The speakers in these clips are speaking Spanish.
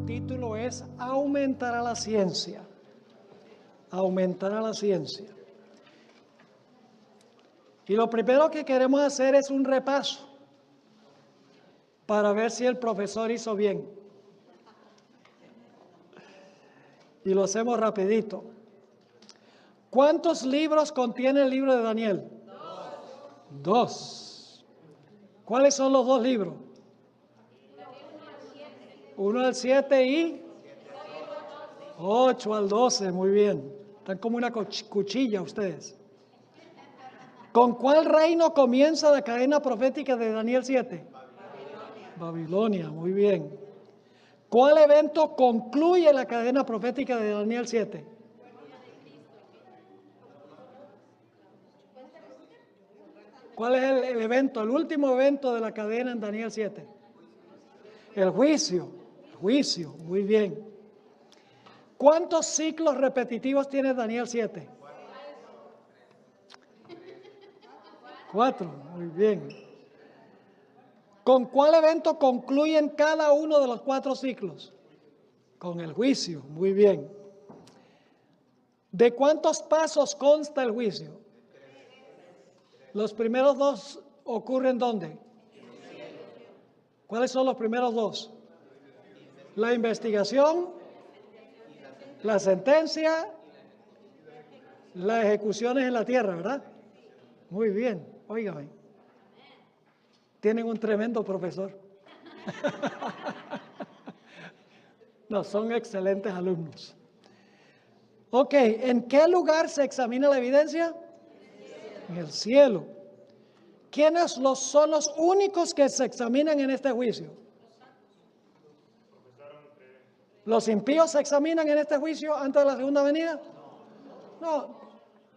título es Aumentará la ciencia. Aumentará la ciencia. Y lo primero que queremos hacer es un repaso para ver si el profesor hizo bien. Y lo hacemos rapidito. ¿Cuántos libros contiene el libro de Daniel? Dos. ¿Cuáles son los dos libros? 1 al 7 y 8 al 12, muy bien. Están como una cuchilla ustedes. ¿Con cuál reino comienza la cadena profética de Daniel 7? Babilonia, muy bien. ¿Cuál evento concluye la cadena profética de Daniel 7? ¿Cuál es el evento, el último evento de la cadena en Daniel 7? El juicio, muy bien. ¿Cuántos ciclos repetitivos tiene Daniel 7? 4, muy bien. ¿Con cuál evento concluyen cada uno de los 4 ciclos? Con el juicio, muy bien. ¿De cuántos pasos consta el juicio? Los primeros 2 ocurren ¿dónde? ¿Cuáles son los primeros 2? La investigación, la sentencia, las ejecuciones en la tierra, ¿verdad? Muy bien, óigame. Tienen un tremendo profesor. No, son excelentes alumnos. Ok, ¿en qué lugar se examina la evidencia? En el cielo. ¿Quiénes son los únicos que se examinan en este juicio? ¿Los impíos se examinan en este juicio antes de la segunda venida? No,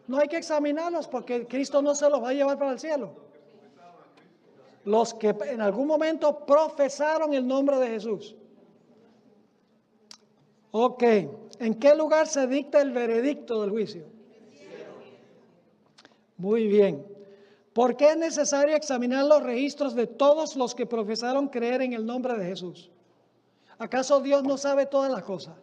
no hay que examinarlos porque Cristo no se los va a llevar para el cielo. Los que en algún momento profesaron el nombre de Jesús. Ok, ¿en qué lugar se dicta el veredicto del juicio? Muy bien. ¿Por qué es necesario examinar los registros de todos los que profesaron creer en el nombre de Jesús? ¿Acaso Dios no sabe todas las cosas?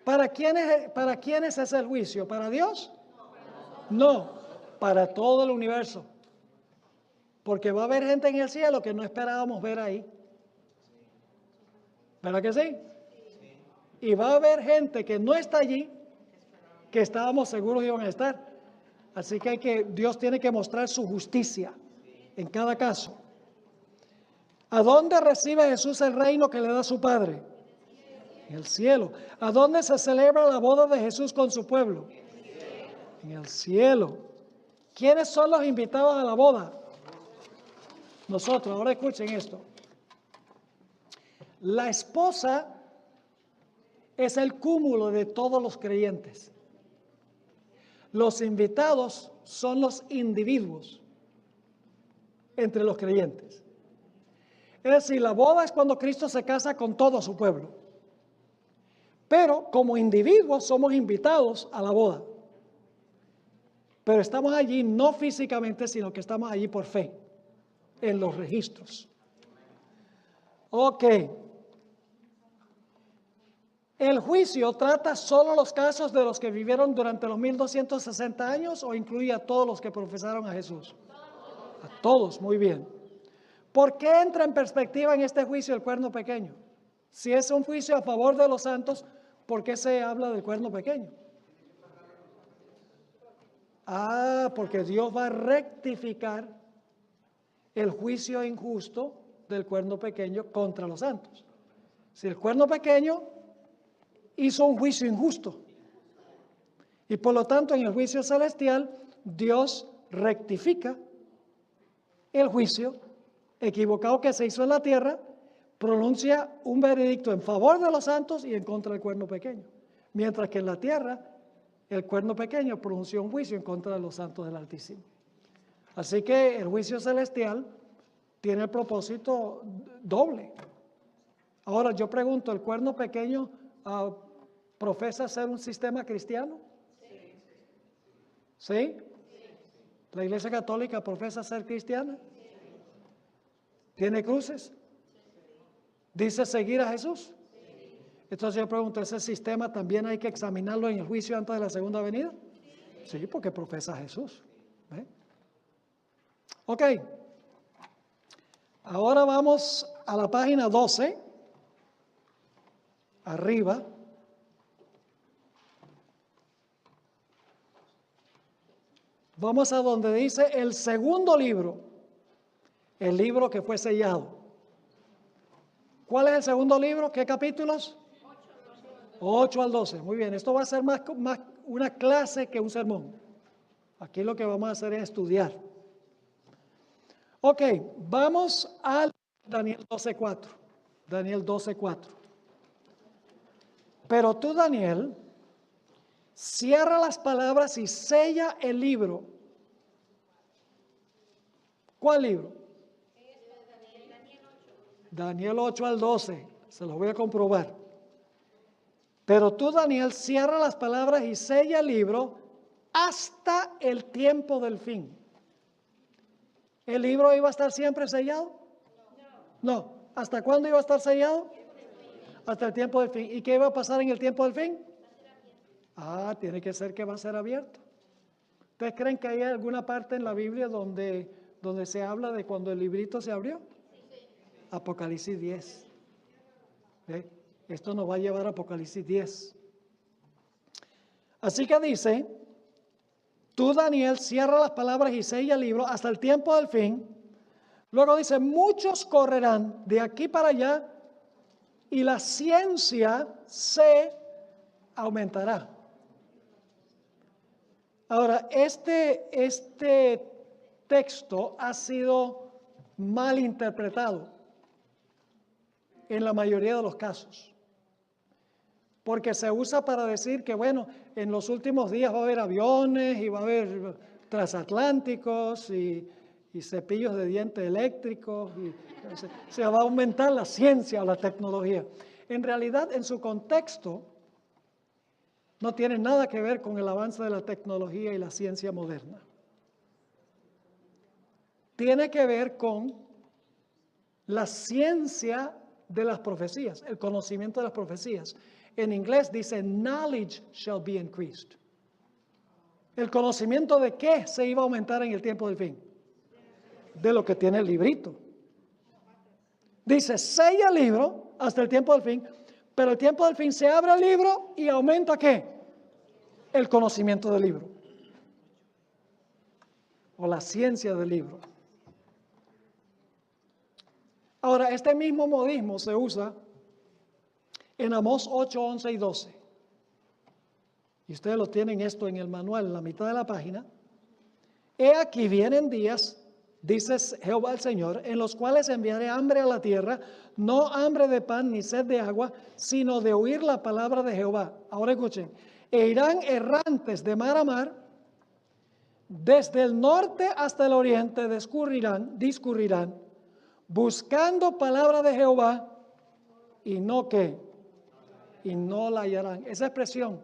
¿Para quiénes es el juicio? ¿Para Dios? No, para todo el universo. Porque va a haber gente en el cielo que no esperábamos ver ahí. ¿Verdad que sí? Y va a haber gente que no está allí, que estábamos seguros que iban a estar. Así que Dios tiene que mostrar su justicia en cada caso. ¿A dónde recibe Jesús el reino que le da su Padre? En el cielo. ¿A dónde se celebra la boda de Jesús con su pueblo? En el cielo. ¿Quiénes son los invitados a la boda? Nosotros. Ahora escuchen esto. La esposa es el cúmulo de todos los creyentes. Los invitados son los individuos entre los creyentes. Es decir, la boda es cuando Cristo se casa con todo su pueblo. Pero como individuos somos invitados a la boda. Pero estamos allí no físicamente, sino que estamos allí por fe, en los registros. Ok. ¿El juicio trata solo los casos de los que vivieron durante los 1260 años o incluye a todos los que profesaron a Jesús? A todos, muy bien. ¿Por qué entra en perspectiva en este juicio el cuerno pequeño? Si es un juicio a favor de los santos, ¿por qué se habla del cuerno pequeño? Porque Dios va a rectificar el juicio injusto del cuerno pequeño contra los santos. Si el cuerno pequeño hizo un juicio injusto y por lo tanto en el juicio celestial Dios rectifica el juicio equivocado que se hizo en la tierra, pronuncia un veredicto en favor de los santos y en contra del cuerno pequeño, mientras que en la tierra el cuerno pequeño pronunció un juicio en contra de los santos del Altísimo. Así que el juicio celestial tiene el propósito doble. Ahora yo pregunto, ¿el cuerno pequeño profesa ser un sistema cristiano? ¿Sí? ¿La Iglesia Católica profesa ser cristiana? ¿Tiene cruces? ¿Dice seguir a Jesús? Entonces yo pregunto, ¿ese sistema también hay que examinarlo en el juicio antes de la segunda venida? Sí, porque profesa a Jesús. ¿Ve? Ok. Ahora vamos a la página 12. Arriba. Vamos a donde dice el segundo libro. El libro que fue sellado. ¿Cuál es el segundo libro? ¿Qué capítulos? 8 al 12. Muy bien, esto va a ser más una clase que un sermón. Aquí lo que vamos a hacer es estudiar. Ok, vamos al Daniel 12:4. Daniel 12:4. Pero tú, Daniel, cierra las palabras y sella el libro. ¿Cuál libro? Daniel 8 al 12. Se los voy a comprobar. Pero tú, Daniel, cierra las palabras y sella el libro hasta el tiempo del fin. ¿El libro iba a estar siempre sellado? No. ¿Hasta cuándo iba a estar sellado? Hasta el tiempo del fin. ¿Y qué iba a pasar en el tiempo del fin? Tiene que ser que va a ser abierto. ¿Ustedes creen que hay alguna parte en la Biblia donde se habla de cuando el librito se abrió? Apocalipsis 10. ¿Ve? Esto nos va a llevar a Apocalipsis 10. Así que dice, tú, Daniel, cierra las palabras y sella el libro hasta el tiempo del fin. Luego dice, muchos correrán de aquí para allá y la ciencia se aumentará. Ahora, este texto ha sido mal interpretado en la mayoría de los casos. Porque se usa para decir que, bueno, en los últimos días va a haber aviones y va a haber transatlánticos y cepillos de dientes eléctricos. Se va a aumentar la ciencia o la tecnología. En realidad, en su contexto, no tiene nada que ver con el avance de la tecnología y la ciencia moderna. Tiene que ver con la ciencia de las profecías, el conocimiento de las profecías. En inglés dice, knowledge shall be increased. ¿El conocimiento de qué se iba a aumentar en el tiempo del fin? De lo que tiene el librito. Dice, sella el libro hasta el tiempo del fin, pero el tiempo del fin se abre el libro y aumenta ¿qué? El conocimiento del libro. O la ciencia del libro. Ahora, este mismo modismo se usa en Amós 8, 11 y 12. Y ustedes lo tienen esto en el manual, en la mitad de la página. He aquí vienen días, dice Jehová el Señor, en los cuales enviaré hambre a la tierra, no hambre de pan ni sed de agua, sino de oír la palabra de Jehová. Ahora escuchen. E irán errantes de mar a mar, desde el norte hasta el oriente discurrirán, buscando palabra de Jehová, y no ¿qué? Y no la hallarán. Esa expresión,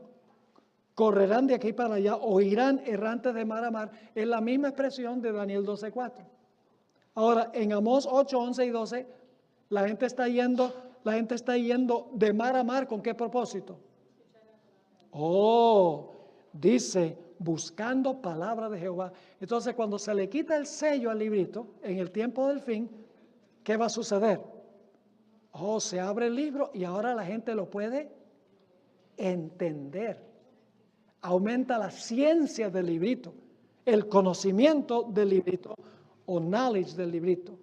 correrán de aquí para allá, o irán errantes de mar a mar, es la misma expresión de Daniel 12:4. Ahora, en Amós 8, 11 y 12, la gente está yendo de mar a mar, ¿con qué propósito? Dice, buscando palabra de Jehová. Entonces, cuando se le quita el sello al librito, en el tiempo del fin, ¿qué va a suceder? Se abre el libro y ahora la gente lo puede entender. Aumenta la ciencia del librito, el conocimiento del librito o knowledge del librito.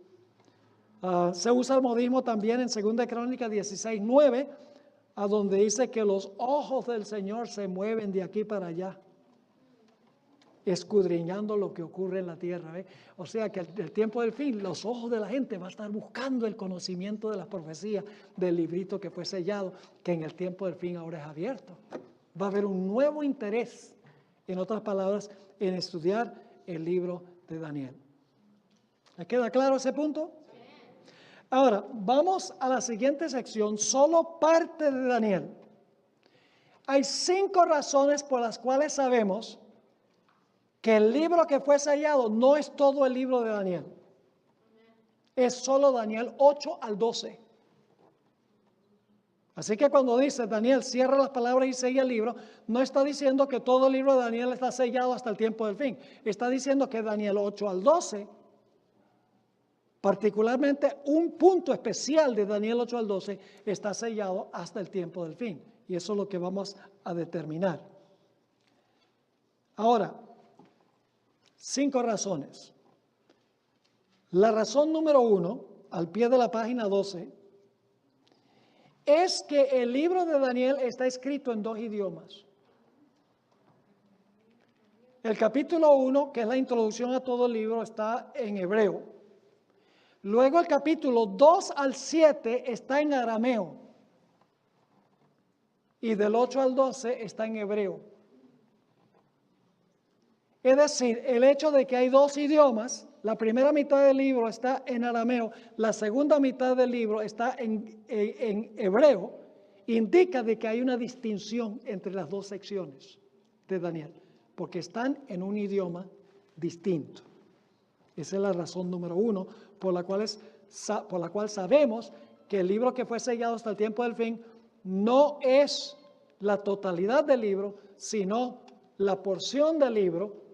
Se usa el modismo también en 2 Crónicas 16:9, a donde dice que los ojos del Señor se mueven de aquí para allá, escudriñando lo que ocurre en la tierra. ¿Ve? O sea que el tiempo del fin, los ojos de la gente van a estar buscando el conocimiento de las profecías del librito que fue sellado, que en el tiempo del fin ahora es abierto. Va a haber un nuevo interés, en otras palabras, en estudiar el libro de Daniel. ¿Les queda claro ese punto? Ahora, vamos a la siguiente sección, solo parte de Daniel. Hay 5 razones por las cuales sabemos que el libro que fue sellado no es todo el libro de Daniel. Es solo Daniel 8 al 12. Así que cuando dice Daniel cierra las palabras y sella el libro, no está diciendo que todo el libro de Daniel está sellado hasta el tiempo del fin. Está diciendo que Daniel 8 al 12, particularmente un punto especial de Daniel 8 al 12, está sellado hasta el tiempo del fin. Y eso es lo que vamos a determinar. Ahora, 5 razones. La razón número 1, al pie de la página 12, es que el libro de Daniel está escrito en 2 idiomas. El capítulo 1, que es la introducción a todo el libro, está en hebreo. Luego el capítulo 2 al 7 está en arameo. Y del 8 al 12 está en hebreo. Es decir, el hecho de que hay 2 idiomas, la primera mitad del libro está en arameo, la segunda mitad del libro está en hebreo, indica de que hay una distinción entre las 2 secciones de Daniel, porque están en un idioma distinto. Esa es la razón número 1, por la cual sabemos que el libro que fue sellado hasta el tiempo del fin no es la totalidad del libro, sino la porción del libro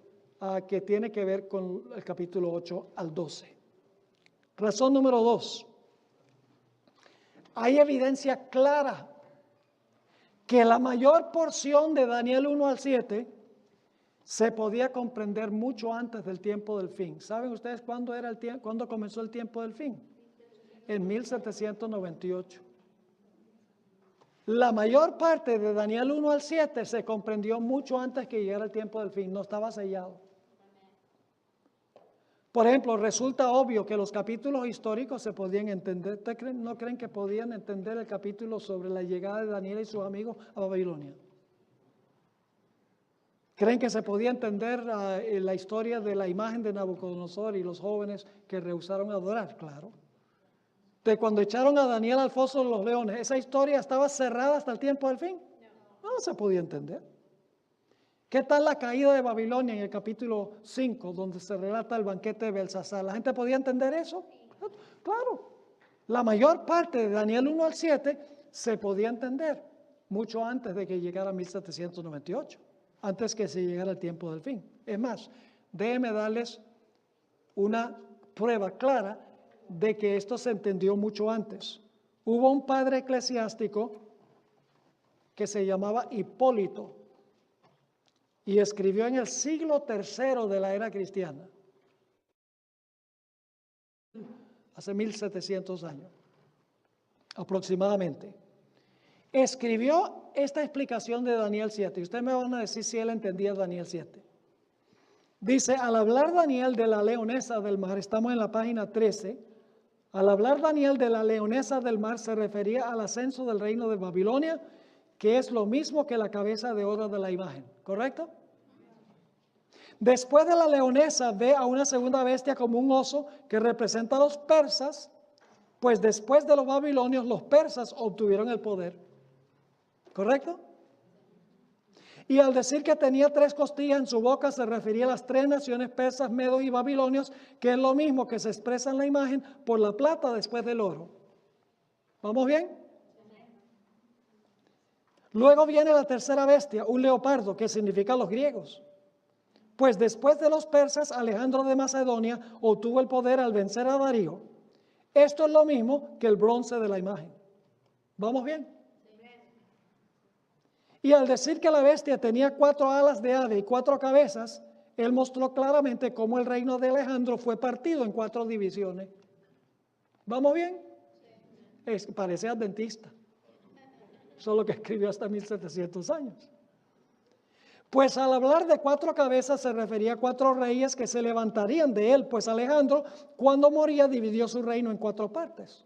que tiene que ver con el capítulo 8 al 12. Razón número 2. Hay evidencia clara que la mayor porción de Daniel 1 al 7 se podía comprender mucho antes del tiempo del fin. ¿Saben ustedes cuándo comenzó el tiempo del fin? En 1798. La mayor parte de Daniel 1 al 7 se comprendió mucho antes que llegara el tiempo del fin, no estaba sellado. Por ejemplo, resulta obvio que los capítulos históricos se podían entender. ¿Ustedes no creen que podían entender el capítulo sobre la llegada de Daniel y sus amigos a Babilonia? ¿Creen que se podía entender la historia de la imagen de Nabucodonosor y los jóvenes que rehusaron adorar? Claro. De cuando echaron a Daniel al foso de los leones, ¿esa historia estaba cerrada hasta el tiempo del fin? No se podía entender. ¿Qué tal la caída de Babilonia en el capítulo 5, donde se relata el banquete de Belsasar? ¿La gente podía entender eso? Claro. La mayor parte de Daniel 1 al 7 se podía entender mucho antes de que llegara 1798, antes que se llegara el tiempo del fin. Es más, déjenme darles una prueba clara de que esto se entendió mucho antes. Hubo un padre eclesiástico que se llamaba Hipólito y escribió en el siglo III de la era cristiana, hace 1700 años aproximadamente. Escribió esta explicación de Daniel 7. Y ustedes me van a decir si él entendía Daniel 7. Dice, al hablar Daniel de la leonesa del mar, estamos en la página 13, al hablar Daniel de la leonesa del mar se refería al ascenso del reino de Babilonia, que es lo mismo que la cabeza de oro de la imagen, ¿correcto? Después de la leonesa ve a una segunda bestia como un oso que representa a los persas, pues después de los babilonios los persas obtuvieron el poder, ¿correcto? Y al decir que tenía 3 costillas en su boca se refería a las 3 naciones persas, medos y babilonios, que es lo mismo que se expresa en la imagen por la plata después del oro. ¿Vamos bien? Luego viene la tercera bestia, un leopardo, que significa los griegos. Pues después de los persas, Alejandro de Macedonia obtuvo el poder al vencer a Darío. Esto es lo mismo que el bronce de la imagen. ¿Vamos bien? Y al decir que la bestia tenía 4 alas de ave y 4 cabezas, él mostró claramente cómo el reino de Alejandro fue partido en 4 divisiones. ¿Vamos bien? Parece adventista. Eso es lo que escribió hasta 1700 años. Pues al hablar de 4 cabezas se refería a 4 reyes que se levantarían de él, pues Alejandro cuando moría dividió su reino en 4 partes.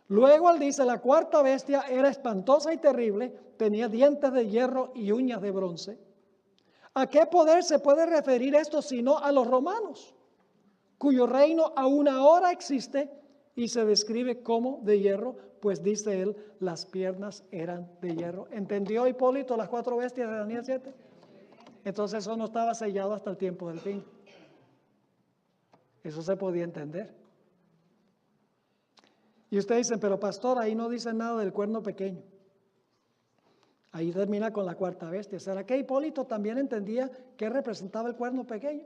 Luego él dice, la cuarta bestia era espantosa y terrible, tenía dientes de hierro y uñas de bronce. ¿A qué poder se puede referir esto sino a los romanos, cuyo reino aún ahora existe y se describe como de hierro? Pues dice él, las piernas eran de hierro. ¿Entendió Hipólito las 4 bestias de Daniel 7? Entonces eso no estaba sellado hasta el tiempo del fin. Eso se podía entender. Y ustedes dicen, pero pastor, ahí no dice nada del cuerno pequeño. Ahí termina con la cuarta bestia. ¿Será que Hipólito también entendía qué representaba el cuerno pequeño?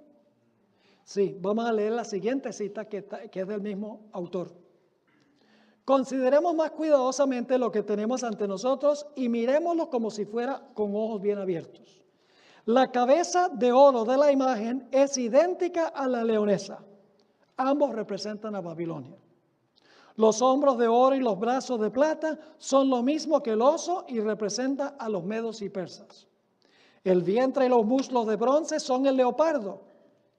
Sí, vamos a leer la siguiente cita que es del mismo autor. Consideremos más cuidadosamente lo que tenemos ante nosotros y miremoslo como si fuera con ojos bien abiertos. La cabeza de oro de la imagen es idéntica a la leonesa. Ambos representan a Babilonia. Los hombros de oro y los brazos de plata son lo mismo que el oso y representa a los medos y persas. El vientre y los muslos de bronce son el leopardo,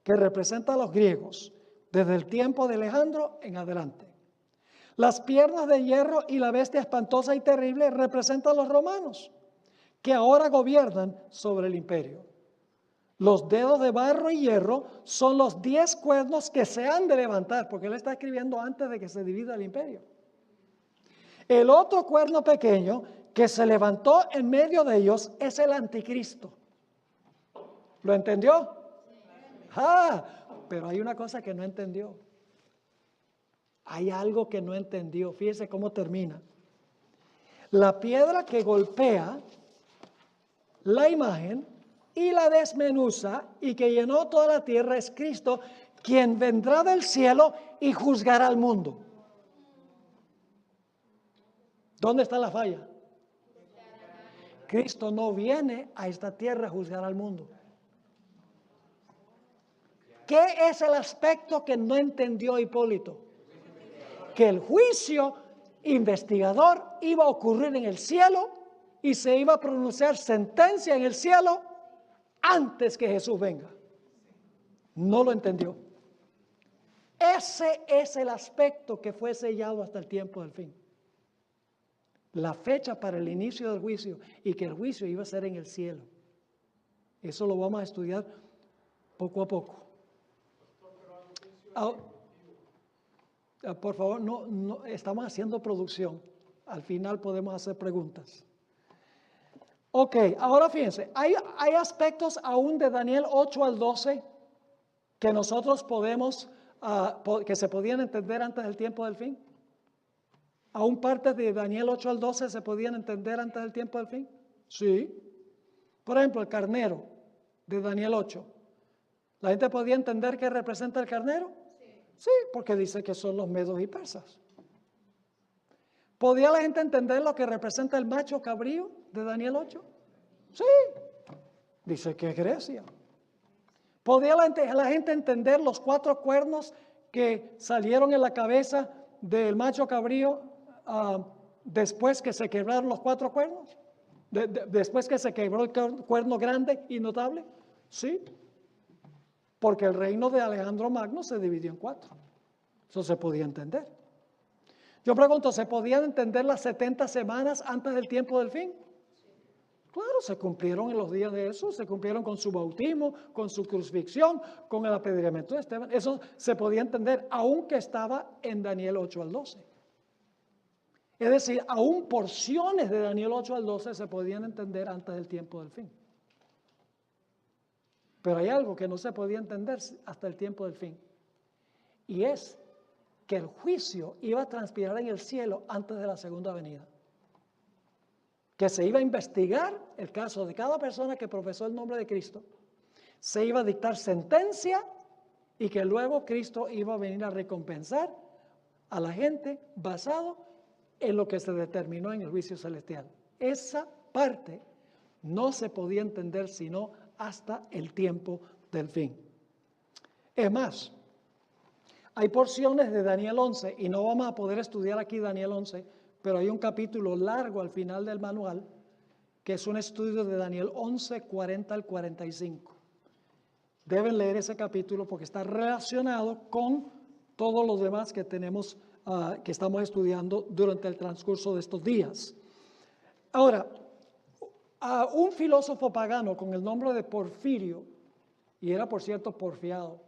que representa a los griegos, desde el tiempo de Alejandro en adelante. Las piernas de hierro y la bestia espantosa y terrible representan a los romanos, que ahora gobiernan sobre el imperio. Los dedos de barro y hierro son los 10 cuernos que se han de levantar, porque él está escribiendo antes de que se divida el imperio. El otro cuerno pequeño que se levantó en medio de ellos es el anticristo. ¿Lo entendió? Pero hay una cosa que no entendió. Hay algo que no entendió. Fíjese cómo termina. La piedra que golpea la imagen y la desmenuza y que llenó toda la tierra es Cristo, quien vendrá del cielo y juzgará al mundo. ¿Dónde está la falla? Cristo no viene a esta tierra a juzgar al mundo. ¿Qué es el aspecto que no entendió Hipólito? Que el juicio investigador iba a ocurrir en el cielo y se iba a pronunciar sentencia en el cielo antes que Jesús venga. No lo entendió. Ese es el aspecto que fue sellado hasta el tiempo del fin. La fecha para el inicio del juicio y que el juicio iba a ser en el cielo. Eso lo vamos a estudiar poco a poco. Por favor, no estamos haciendo producción. Al final podemos hacer preguntas. Ok, ahora fíjense, hay aspectos aún de Daniel 8 al 12 que nosotros podemos, que se podían entender antes del tiempo del fin. ¿Aún partes de Daniel 8 al 12 se podían entender antes del tiempo del fin? Sí. Por ejemplo, el carnero de Daniel 8. ¿La gente podía entender qué representa el carnero? Sí, porque dice que son los medos y persas. ¿Podía la gente entender lo que representa el macho cabrío de Daniel 8? Sí, dice que es Grecia. ¿Podía la gente entender los 4 cuernos que salieron en la cabeza del macho cabrío después que se quebraron los 4 cuernos? Después que se quebró el cuerno grande y notable. Sí, porque el reino de Alejandro Magno se dividió en 4. Eso se podía entender. Yo pregunto, ¿se podían entender las 70 semanas antes del tiempo del fin? Claro, se cumplieron en los días de Jesús, se cumplieron con su bautismo, con su crucifixión, con el apedreamiento de Esteban. Eso se podía entender, aunque estaba en Daniel 8 al 12. Es decir, aún porciones de Daniel 8 al 12 se podían entender antes del tiempo del fin. Pero hay algo que no se podía entender hasta el tiempo del fin. Y es que el juicio iba a transpirar en el cielo antes de la segunda venida. Que se iba a investigar el caso de cada persona que profesó el nombre de Cristo. Se iba a dictar sentencia y que luego Cristo iba a venir a recompensar a la gente basado en lo que se determinó en el juicio celestial. Esa parte no se podía entender sino hasta el tiempo del fin. Es más, hay porciones de Daniel 11, y no vamos a poder estudiar aquí Daniel 11, pero hay un capítulo largo al final del manual, que es un estudio de Daniel 11, 40 al 45. Deben leer ese capítulo porque está relacionado con todos los demás que tenemos, que estamos estudiando durante el transcurso de estos días. Ahora, un filósofo pagano con el nombre de Porfirio, y era por cierto porfiado,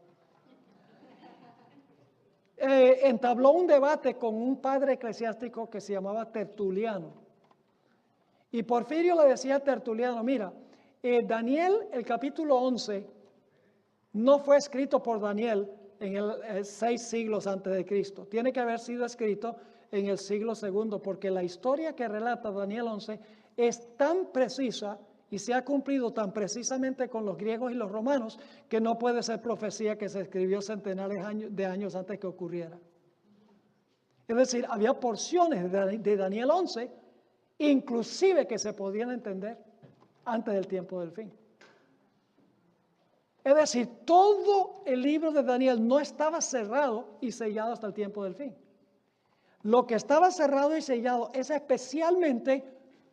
entabló un debate con un padre eclesiástico que se llamaba Tertuliano. Y Porfirio le decía a Tertuliano, mira, Daniel, el capítulo 11, no fue escrito por Daniel en 6 siglos antes de Cristo. Tiene que haber sido escrito en el siglo II, porque la historia que relata Daniel 11 es tan precisa y se ha cumplido tan precisamente con los griegos y los romanos que no puede ser profecía que se escribió centenares de años antes que ocurriera. Es decir, había porciones de Daniel 11, inclusive que se podían entender antes del tiempo del fin. Es decir, todo el libro de Daniel no estaba cerrado y sellado hasta el tiempo del fin. Lo que estaba cerrado y sellado es especialmente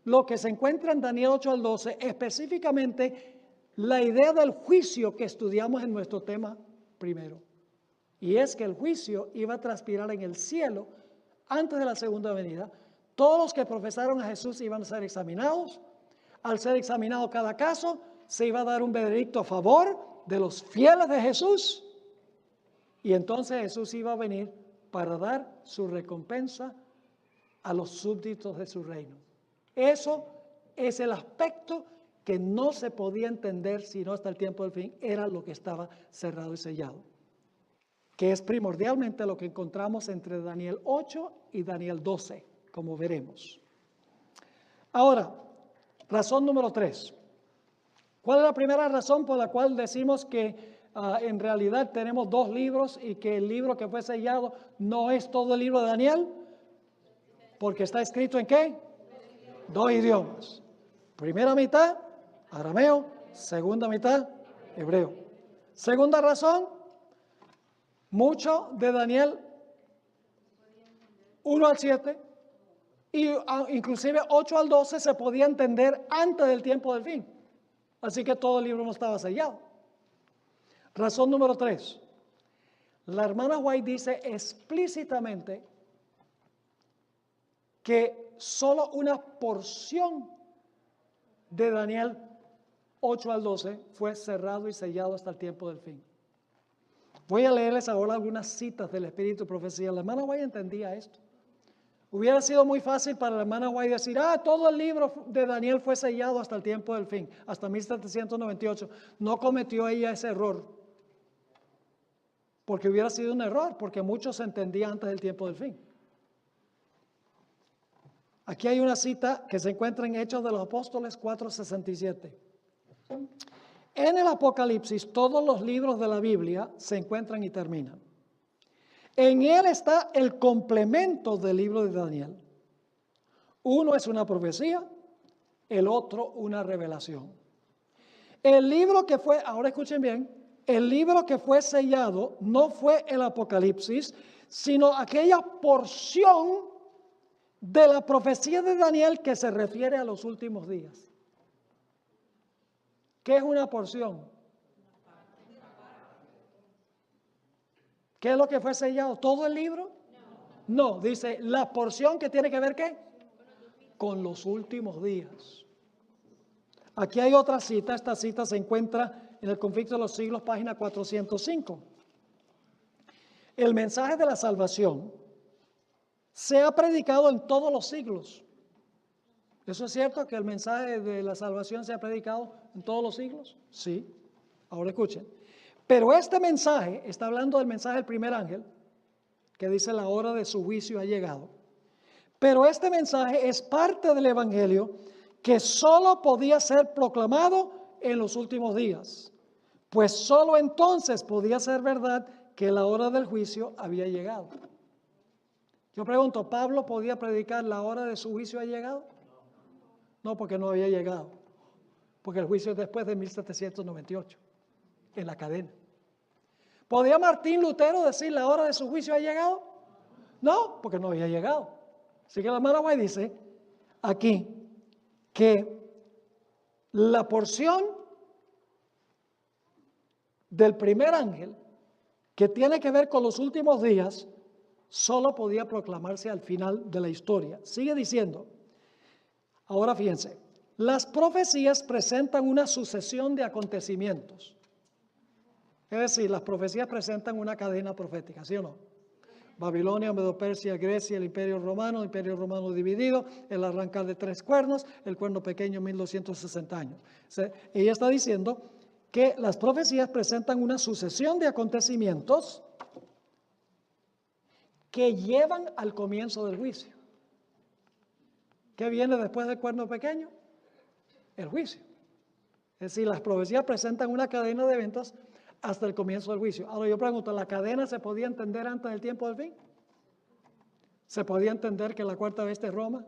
lo que se encuentra en Daniel 8 al 12, específicamente la idea del juicio que estudiamos en nuestro tema primero. Y es que el juicio iba a transpirar en el cielo antes de la segunda venida. Todos los que profesaron a Jesús iban a ser examinados. Al ser examinado cada caso, se iba a dar un veredicto a favor de los fieles de Jesús, y entonces Jesús iba a venir para dar su recompensa a los súbditos de su reino. Eso es el aspecto que no se podía entender sino hasta el tiempo del fin, era lo que estaba cerrado y sellado, que es primordialmente lo que encontramos entre Daniel 8 y Daniel 12, como veremos. Ahora, razón número 3. ¿Cuál es la primera razón por la cual decimos que en realidad tenemos dos libros y que el libro que fue sellado no es todo el libro de Daniel? Porque está escrito ¿en qué? Dos idiomas. Primera mitad, arameo. Segunda mitad, hebreo. Segunda razón, mucho de Daniel 1 al 7 y inclusive 8 al 12 se podía entender antes del tiempo del fin. Así que todo el libro no estaba sellado. Razón número 3. La hermana White dice explícitamente que solo una porción de Daniel 8 al 12 fue cerrado y sellado hasta el tiempo del fin. Voy a leerles ahora algunas citas del Espíritu y Profecía. La hermana White entendía esto. Hubiera sido muy fácil para la hermana White decir, todo el libro de Daniel fue sellado hasta el tiempo del fin, hasta 1798. No cometió ella ese error, porque hubiera sido un error, porque muchos se entendían antes del tiempo del fin. Aquí hay una cita que se encuentra en Hechos de los Apóstoles 4:67. En el Apocalipsis, todos los libros de la Biblia se encuentran y terminan. En él está el complemento del libro de Daniel. Uno es una profecía, el otro una revelación. El libro que fue, ahora escuchen bien, el libro que fue sellado no fue el Apocalipsis, sino aquella porción de la profecía de Daniel que se refiere a los últimos días. ¿Qué es una porción? ¿Qué es lo que fue sellado? ¿Todo el libro? No, dice la porción que tiene que ver ¿qué? Con los últimos días. Aquí hay otra cita, esta cita se encuentra en el Conflicto de los Siglos, página 405. El mensaje de la salvación se ha predicado en todos los siglos. ¿Eso es cierto que el mensaje de la salvación se ha predicado en todos los siglos? Sí. Ahora escuchen. Pero este mensaje, está hablando del mensaje del primer ángel, que dice la hora de su juicio ha llegado. Pero este mensaje es parte del evangelio que solo podía ser proclamado en los últimos días, pues solo entonces podía ser verdad que la hora del juicio había llegado. Yo pregunto, ¿Pablo podía predicar la hora de su juicio ha llegado? No, porque no había llegado, porque el juicio es después de 1798. En la cadena. ¿Podía Martín Lutero decir la hora de su juicio ha llegado? No, porque no había llegado. Así que la hermana White dice aquí que la porción del primer ángel que tiene que ver con los últimos días solo podía proclamarse al final de la historia. Sigue diciendo, ahora fíjense, las profecías presentan una sucesión de acontecimientos. Es decir, las profecías presentan una cadena profética, ¿sí o no? Babilonia, Medo-Persia, Grecia, el Imperio Romano dividido, el arrancar de 3 cuernos, el cuerno pequeño 1260 años. Ella está diciendo que las profecías presentan una sucesión de acontecimientos que llevan al comienzo del juicio. ¿Qué viene después del cuerno pequeño? El juicio. Es decir, las profecías presentan una cadena de eventos hasta el comienzo del juicio. Ahora yo pregunto, ¿la cadena se podía entender antes del tiempo del fin? ¿Se podía entender que la cuarta bestia es Roma?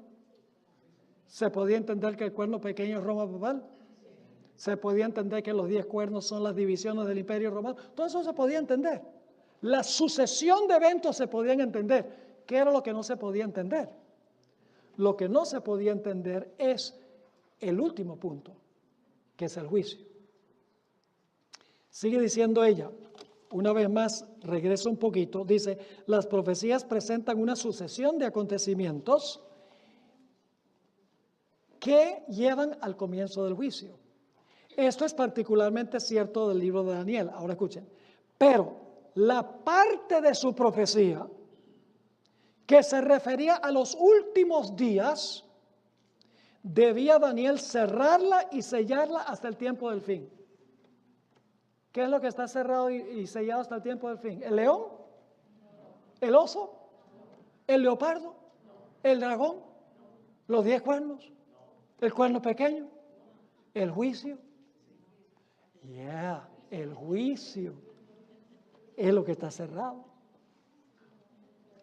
¿Se podía entender que el cuerno pequeño es Roma papal? ¿Se podía entender que los 10 cuernos son las divisiones del imperio romano? Todo eso se podía entender. La sucesión de eventos se podían entender. ¿Qué era lo que no se podía entender? Lo que no se podía entender es el último punto, que es el juicio. Sigue diciendo ella, una vez más, regreso un poquito, dice, las profecías presentan una sucesión de acontecimientos que llevan al comienzo del juicio. Esto es particularmente cierto del libro de Daniel. Ahora escuchen, pero la parte de su profecía que se refería a los últimos días, debía Daniel cerrarla y sellarla hasta el tiempo del fin. ¿Qué es lo que está cerrado y sellado hasta el tiempo del fin? ¿El león? ¿El oso? ¿El leopardo? ¿El dragón? ¿Los 10 cuernos? ¿El cuerno pequeño? ¿El juicio? El juicio es lo que está cerrado.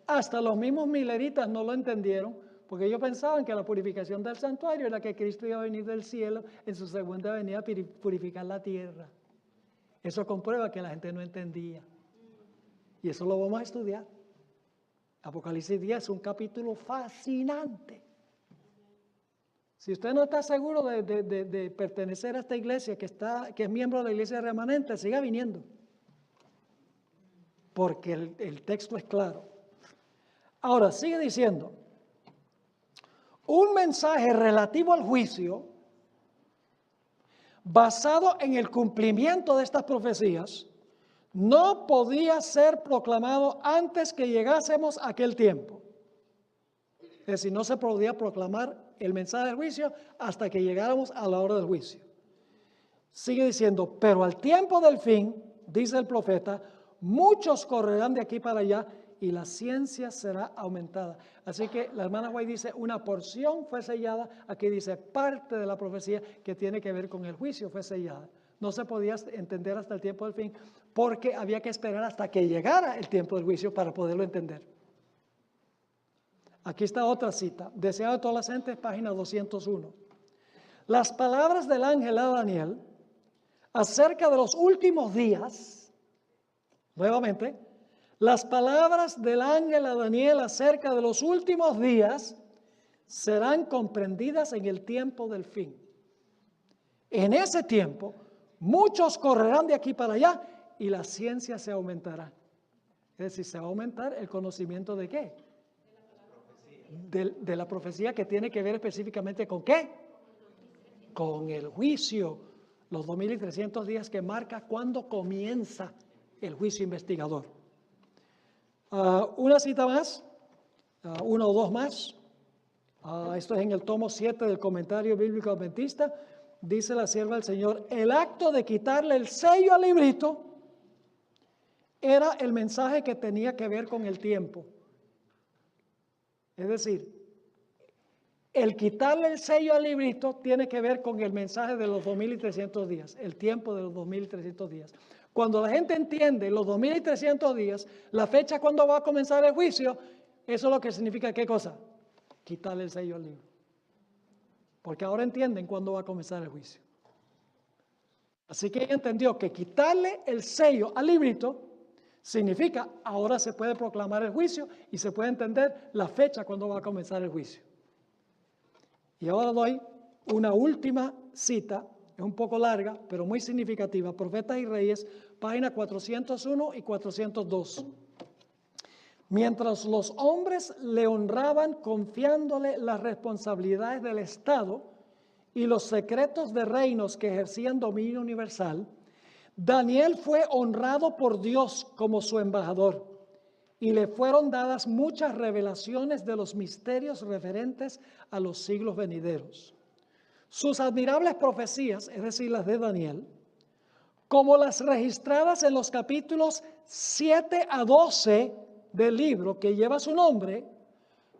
Hasta los mismos mileritas no lo entendieron, porque ellos pensaban que la purificación del santuario era que Cristo iba a venir del cielo en su segunda venida a purificar la tierra. Eso comprueba que la gente no entendía. Y eso lo vamos a estudiar. Apocalipsis 10 es un capítulo fascinante. Si usted no está seguro de pertenecer a esta iglesia, que es miembro de la iglesia remanente, siga viniendo. Porque el texto es claro. Ahora, sigue diciendo, un mensaje relativo al juicio, basado en el cumplimiento de estas profecías, no podía ser proclamado antes que llegásemos a aquel tiempo. Es decir, no se podía proclamar el mensaje del juicio hasta que llegáramos a la hora del juicio. Sigue diciendo, pero al tiempo del fin, dice el profeta, muchos correrán de aquí para allá y la ciencia será aumentada. Así que la hermana White dice, una porción fue sellada, aquí dice parte de la profecía que tiene que ver con el juicio fue sellada. No se podía entender hasta el tiempo del fin, porque había que esperar hasta que llegara el tiempo del juicio para poderlo entender. Aquí está otra cita, Deseado de todas las gentes, página 201. Las palabras del ángel a Daniel acerca de los últimos días, nuevamente, las palabras del ángel a Daniel acerca de los últimos días serán comprendidas en el tiempo del fin. En ese tiempo, muchos correrán de aquí para allá y la ciencia se aumentará. Es decir, se va a aumentar el conocimiento de qué? De la profecía que tiene que ver específicamente con qué? Con el juicio. Los 2300 días que marca cuando comienza el juicio investigador. Una cita más, una o dos más. Esto es en el tomo 7 del Comentario Bíblico Adventista. Dice la sierva del Señor, el acto de quitarle el sello al librito era el mensaje que tenía que ver con el tiempo. Es decir, el quitarle el sello al librito tiene que ver con el mensaje de los 2300 días, el tiempo de los 2300 días. Cuando la gente entiende los 2300 días, la fecha cuando va a comenzar el juicio, eso es lo que significa ¿qué cosa? Quitarle el sello al libro. Porque ahora entienden cuándo va a comenzar el juicio. Así que ella entendió que quitarle el sello al librito significa ahora se puede proclamar el juicio y se puede entender la fecha cuando va a comenzar el juicio. Y ahora doy una última cita, es un poco larga, pero muy significativa. Profetas y Reyes, página 401 y 402. Mientras los hombres le honraban confiándole las responsabilidades del Estado y los secretos de reinos que ejercían dominio universal, Daniel fue honrado por Dios como su embajador y le fueron dadas muchas revelaciones de los misterios referentes a los siglos venideros. Sus admirables profecías, es decir, las de Daniel, como las registradas en los capítulos 7 a 12 del libro que lleva su nombre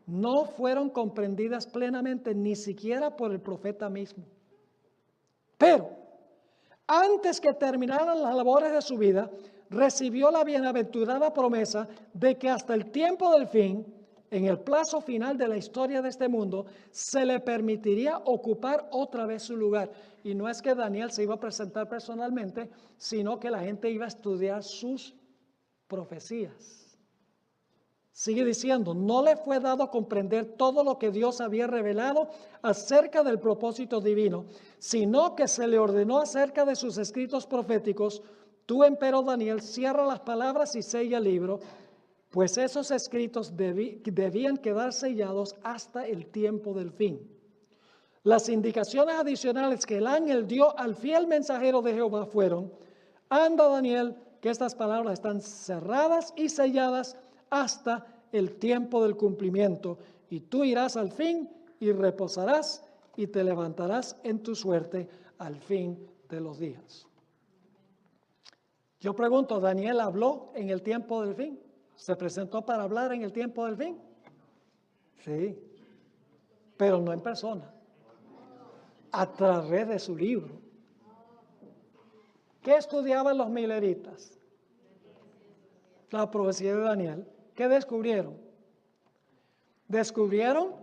no fueron comprendidas plenamente ni siquiera por el profeta mismo. Pero antes que terminaran las labores de su vida, recibió la bienaventurada promesa de que hasta el tiempo del fin, en el plazo final de la historia de este mundo, se le permitiría ocupar otra vez su lugar. Y no es que Daniel se iba a presentar personalmente, sino que la gente iba a estudiar sus profecías. Sigue diciendo, no le fue dado comprender todo lo que Dios había revelado acerca del propósito divino, sino que se le ordenó acerca de sus escritos proféticos: tú, empero Daniel, cierra las palabras y sella el libro, pues esos escritos debían quedar sellados hasta el tiempo del fin. Las indicaciones adicionales que el ángel dio al fiel mensajero de Jehová fueron: anda, Daniel, que estas palabras están cerradas y selladas hasta el tiempo del cumplimiento, y tú irás al fin y reposarás y te levantarás en tu suerte al fin de los días. Yo pregunto, ¿Daniel habló en el tiempo del fin? ¿Se presentó para hablar en el tiempo del fin? Sí, pero no en persona, a través de su libro. ¿Qué estudiaban los mileritas? La profecía de Daniel. ¿Qué descubrieron? Descubrieron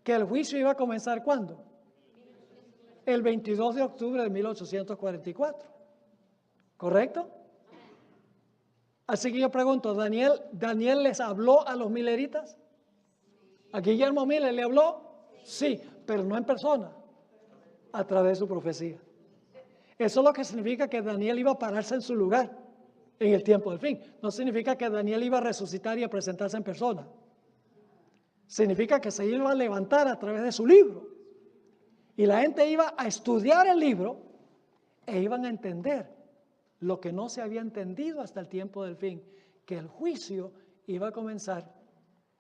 que el juicio iba a comenzar ¿cuándo? El 22 de octubre de 1844. ¿Correcto? Así que yo pregunto, ¿Daniel les habló a los mileritas? ¿A Guillermo Miller le habló? Sí, pero no en persona, a través de su profecía. Eso es lo que significa que Daniel iba a pararse en su lugar en el tiempo del fin. No significa que Daniel iba a resucitar y a presentarse en persona. Significa que se iba a levantar a través de su libro. Y la gente iba a estudiar el libro e iban a entender lo que no se había entendido hasta el tiempo del fin, que el juicio iba a comenzar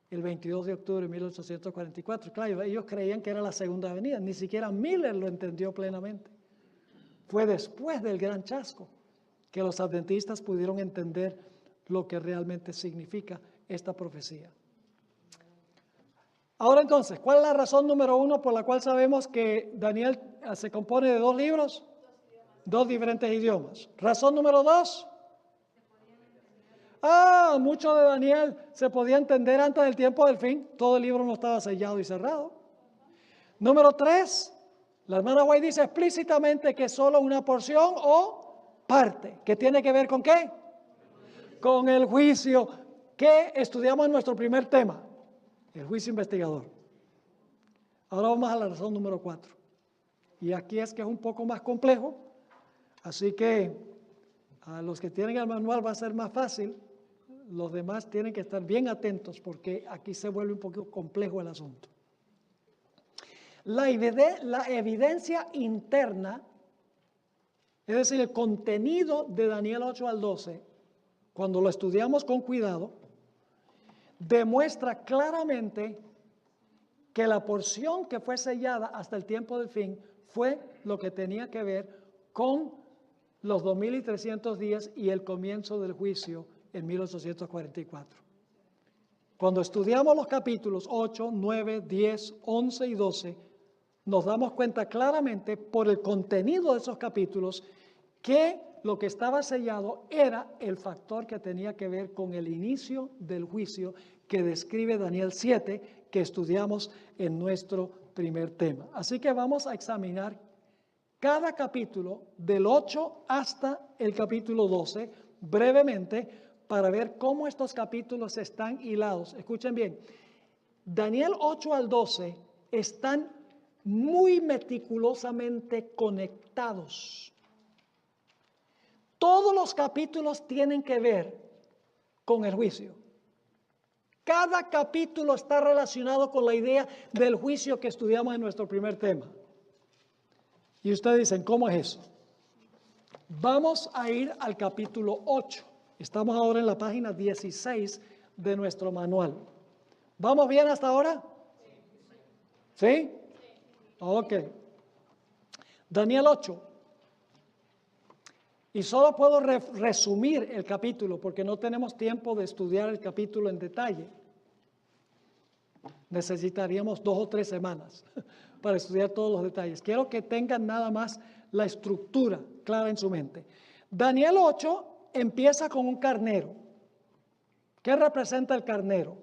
el 22 de octubre de 1844. Claro, ellos creían que era la segunda venida, ni siquiera Miller lo entendió plenamente. Fue después del gran chasco que los adventistas pudieron entender lo que realmente significa esta profecía. Ahora entonces, ¿cuál es la razón número uno por la cual sabemos que Daniel se compone de 2 libros? 2 diferentes idiomas. Razón número 2. Mucho de Daniel se podía entender antes del tiempo del fin. Todo el libro no estaba sellado y cerrado. Número 3. La hermana White dice explícitamente que solo una porción o parte. ¿Qué tiene que ver con qué? Con el juicio que estudiamos en nuestro primer tema, el juicio investigador. Ahora vamos a la razón número 4. Y aquí es que es un poco más complejo, así que a los que tienen el manual va a ser más fácil. Los demás tienen que estar bien atentos porque aquí se vuelve un poco complejo el asunto. La evidencia interna, es decir, el contenido de Daniel 8 al 12, cuando lo estudiamos con cuidado, demuestra claramente que la porción que fue sellada hasta el tiempo del fin fue lo que tenía que ver con los 2300 días y el comienzo del juicio en 1844. Cuando estudiamos los capítulos 8, 9, 10, 11 y 12, nos damos cuenta claramente por el contenido de esos capítulos que lo que estaba sellado era el factor que tenía que ver con el inicio del juicio que describe Daniel 7, que estudiamos en nuestro primer tema. Así que vamos a examinar cada capítulo del 8 hasta el capítulo 12 brevemente para ver cómo estos capítulos están hilados. Escuchen bien, Daniel 8 al 12 están muy meticulosamente conectados. Todos los capítulos tienen que ver con el juicio. Cada capítulo está relacionado con la idea del juicio que estudiamos en nuestro primer tema. Y ustedes dicen, ¿cómo es eso? Vamos a ir al capítulo 8. Estamos ahora en la página 16 de nuestro manual. ¿Vamos bien hasta ahora? ¿Sí? Ok. Daniel 8. Y solo puedo resumir el capítulo porque no tenemos tiempo de estudiar el capítulo en detalle. Necesitaríamos 2 o 3 semanas para estudiar todos los detalles. Quiero que tengan nada más la estructura clara en su mente. Daniel 8 empieza con un carnero. ¿Qué representa el carnero?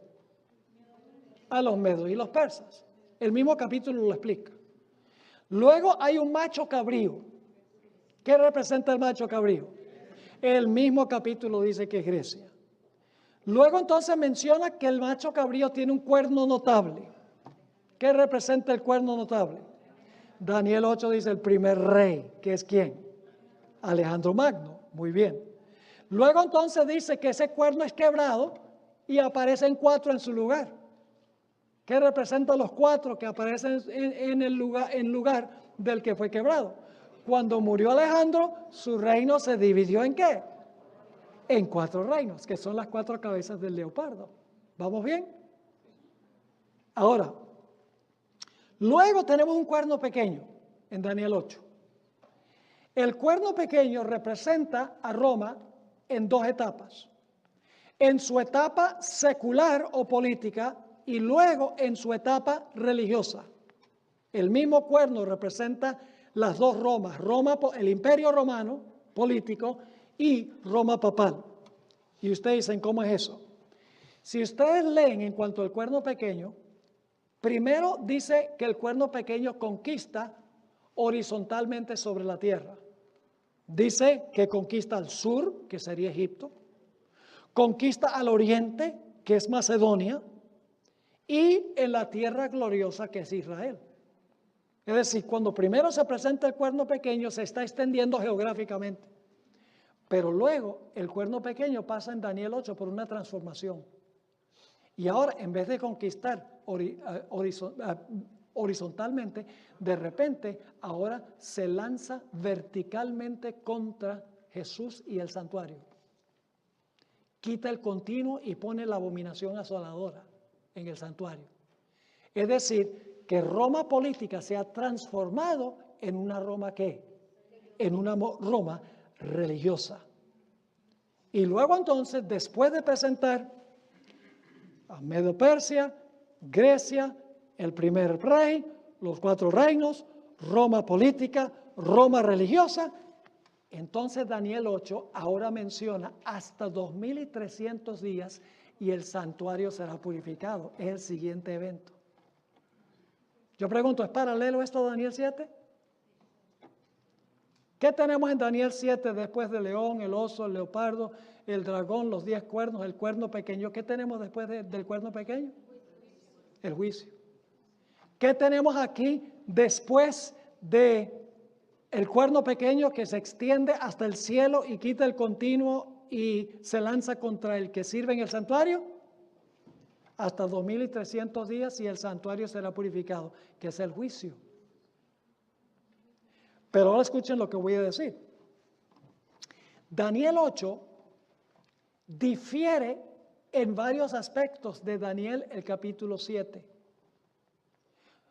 A los medos y los persas. El mismo capítulo lo explica. Luego hay un macho cabrío. ¿Qué representa el macho cabrío? El mismo capítulo dice que es Grecia. Luego entonces menciona que el macho cabrío tiene un cuerno notable. ¿Qué representa el cuerno notable? Daniel 8 dice el primer rey, que es ¿quién? Alejandro Magno. Muy bien. Luego entonces dice que ese cuerno es quebrado y aparecen 4 en su lugar. ¿Qué representan los 4 que aparecen en lugar del que fue quebrado? Cuando murió Alejandro, su reino se dividió ¿en qué? En 4 reinos, que son las 4 cabezas del leopardo. ¿Vamos bien? Ahora, luego tenemos un cuerno pequeño en Daniel 8. El cuerno pequeño representa a Roma en 2 etapas. En su etapa secular o política y luego en su etapa religiosa. El mismo cuerno representa las 2 Romas, el imperio romano político y Roma papal. Y ustedes dicen, ¿cómo es eso? Si ustedes leen en cuanto al cuerno pequeño, primero dice que el cuerno pequeño conquista horizontalmente sobre la tierra. Dice que conquista al sur, que sería Egipto, conquista al oriente, que es Macedonia, y en la tierra gloriosa, que es Israel. Es decir, cuando primero se presenta el cuerno pequeño, se está extendiendo geográficamente. Pero luego el cuerno pequeño pasa en Daniel 8 por una transformación. Y ahora, en vez de conquistar horizontalmente, de repente ahora se lanza verticalmente contra Jesús y el santuario. Quita el continuo y pone la abominación asoladora en el santuario. Es decir, que Roma política se ha transformado en una Roma ¿qué? En una Roma religiosa. Y luego entonces, después de presentar a Medo-Persia, Grecia, el primer rey, los 4 reinos, Roma política, Roma religiosa, entonces Daniel 8 ahora menciona hasta 2300 días y el santuario será purificado. Es el siguiente evento. Yo pregunto, ¿es paralelo esto a Daniel 7? ¿Qué tenemos en Daniel 7 después del león, el oso, el leopardo, el dragón, los 10 cuernos, el cuerno pequeño? ¿Qué tenemos después del cuerno pequeño? El juicio. ¿Qué tenemos aquí después de el cuerno pequeño que se extiende hasta el cielo y quita el continuo y se lanza contra el que sirve en el santuario? Hasta 2300 días y el santuario será purificado, que es el juicio. Pero ahora escuchen lo que voy a decir. Daniel 8 difiere en varios aspectos de Daniel el capítulo 7.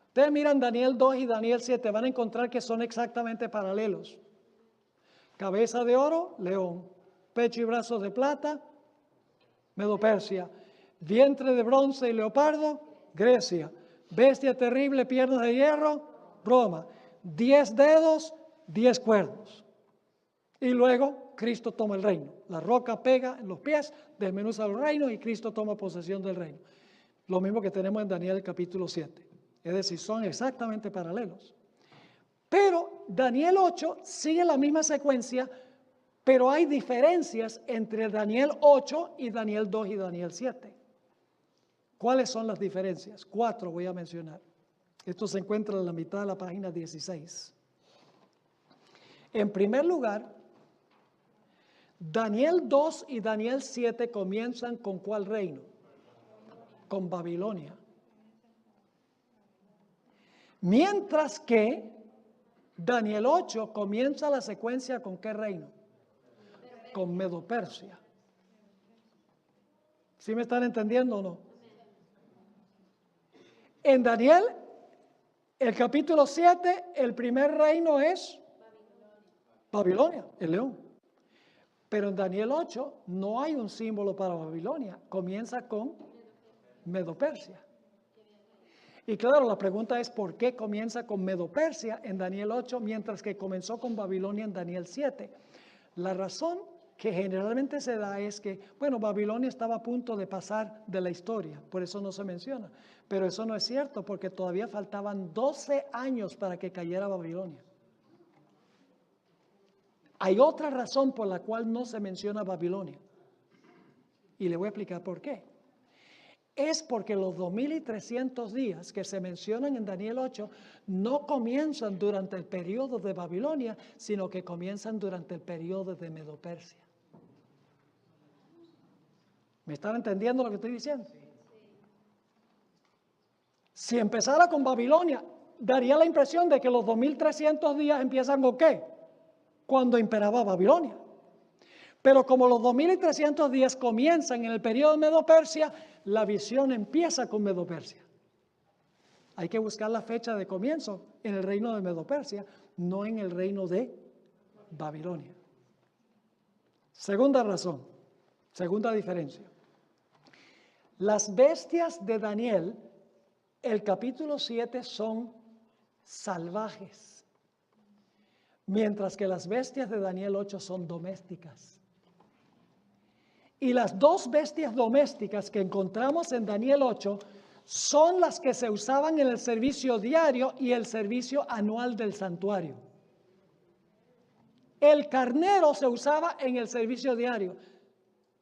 Ustedes miran Daniel 2 y Daniel 7, van a encontrar que son exactamente paralelos. Cabeza de oro, león. Pecho y brazos de plata, Medo-Persia. Vientre de bronce y leopardo, Grecia. Bestia terrible, piernas de hierro, Roma. 10 dedos, 10 cuernos. Y luego Cristo toma el reino. La roca pega en los pies, desmenuza el reino y Cristo toma posesión del reino. Lo mismo que tenemos en Daniel capítulo 7. Es decir, son exactamente paralelos. Pero Daniel 8 sigue la misma secuencia, pero hay diferencias entre Daniel 8 y Daniel 2 y Daniel 7. ¿Cuáles son las diferencias? 4 voy a mencionar. Esto se encuentra en la mitad de la página 16. En primer lugar, Daniel 2 y Daniel 7 comienzan con ¿cuál reino? Con Babilonia. Mientras que Daniel 8 comienza la secuencia ¿con qué reino? Con Medo-Persia. ¿Sí me están entendiendo o no? En Daniel, el capítulo 7, el primer reino es Babilonia, el león. Pero en Daniel 8 no hay un símbolo para Babilonia, comienza con Medo-Persia. Y claro, la pregunta es ¿por qué comienza con Medo-Persia en Daniel 8 mientras que comenzó con Babilonia en Daniel 7? La razón que generalmente se da es que, bueno, Babilonia estaba a punto de pasar de la historia, por eso no se menciona. Pero eso no es cierto porque todavía faltaban 12 años para que cayera Babilonia. Hay otra razón por la cual no se menciona Babilonia. Y le voy a explicar por qué. Es porque los 2300 días que se mencionan en Daniel 8 no comienzan durante el periodo de Babilonia, sino que comienzan durante el periodo de Medo-Persia. ¿Me están entendiendo lo que estoy diciendo? Si empezara con Babilonia, daría la impresión de que los 2300 días empiezan con ¿qué? Cuando imperaba Babilonia. Pero como los 2300 días comienzan en el periodo de Medo-Persia, la visión empieza con Medo-Persia. Hay que buscar la fecha de comienzo en el reino de Medo-Persia, no en el reino de Babilonia. Segunda razón, segunda diferencia. Las bestias de Daniel, el capítulo 7, son salvajes, mientras que las bestias de Daniel 8 son domésticas. Y las dos bestias domésticas que encontramos en Daniel 8 son las que se usaban en el servicio diario y el servicio anual del santuario. El carnero se usaba en el servicio diario,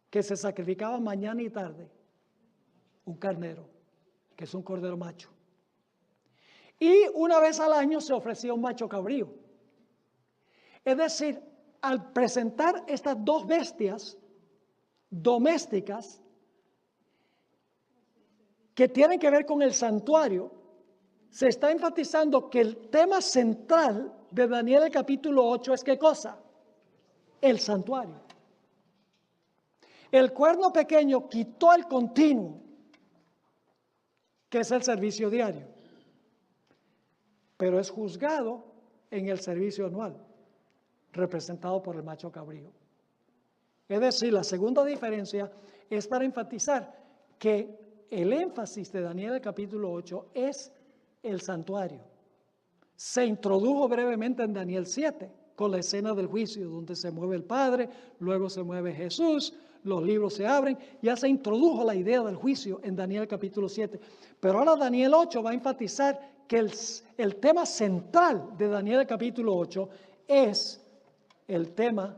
que se sacrificaba mañana y tarde. Un carnero, que es un cordero macho. Y una vez al año se ofrecía un macho cabrío. Es decir, al presentar estas dos bestias domésticas que tienen que ver con el santuario, se está enfatizando que el tema central de Daniel el capítulo 8 es ¿qué cosa? El santuario. El cuerno pequeño quitó el continuo, que es el servicio diario, pero es juzgado en el servicio anual, representado por el macho cabrío. Es decir, la segunda diferencia es para enfatizar que el énfasis de Daniel el capítulo 8 es el santuario. Se introdujo brevemente en Daniel 7 con la escena del juicio donde se mueve el Padre, luego se mueve Jesús, los libros se abren, ya se introdujo la idea del juicio en Daniel capítulo 7. Pero ahora Daniel 8 va a enfatizar que el tema central de Daniel capítulo 8 es el tema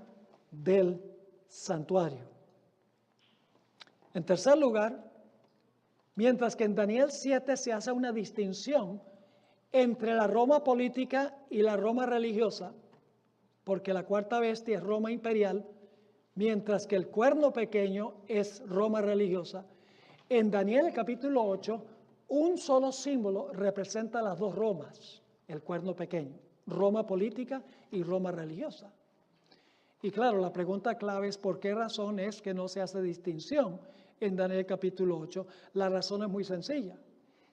del santuario. En tercer lugar, mientras que en Daniel 7 se hace una distinción entre la Roma política y la Roma religiosa, porque la cuarta bestia es Roma imperial, mientras que el cuerno pequeño es Roma religiosa. En Daniel capítulo 8, un solo símbolo representa las dos Romas, el cuerno pequeño, Roma política y Roma religiosa. Y claro, la pregunta clave es ¿por qué razón es que no se hace distinción en Daniel capítulo 8? La razón es muy sencilla.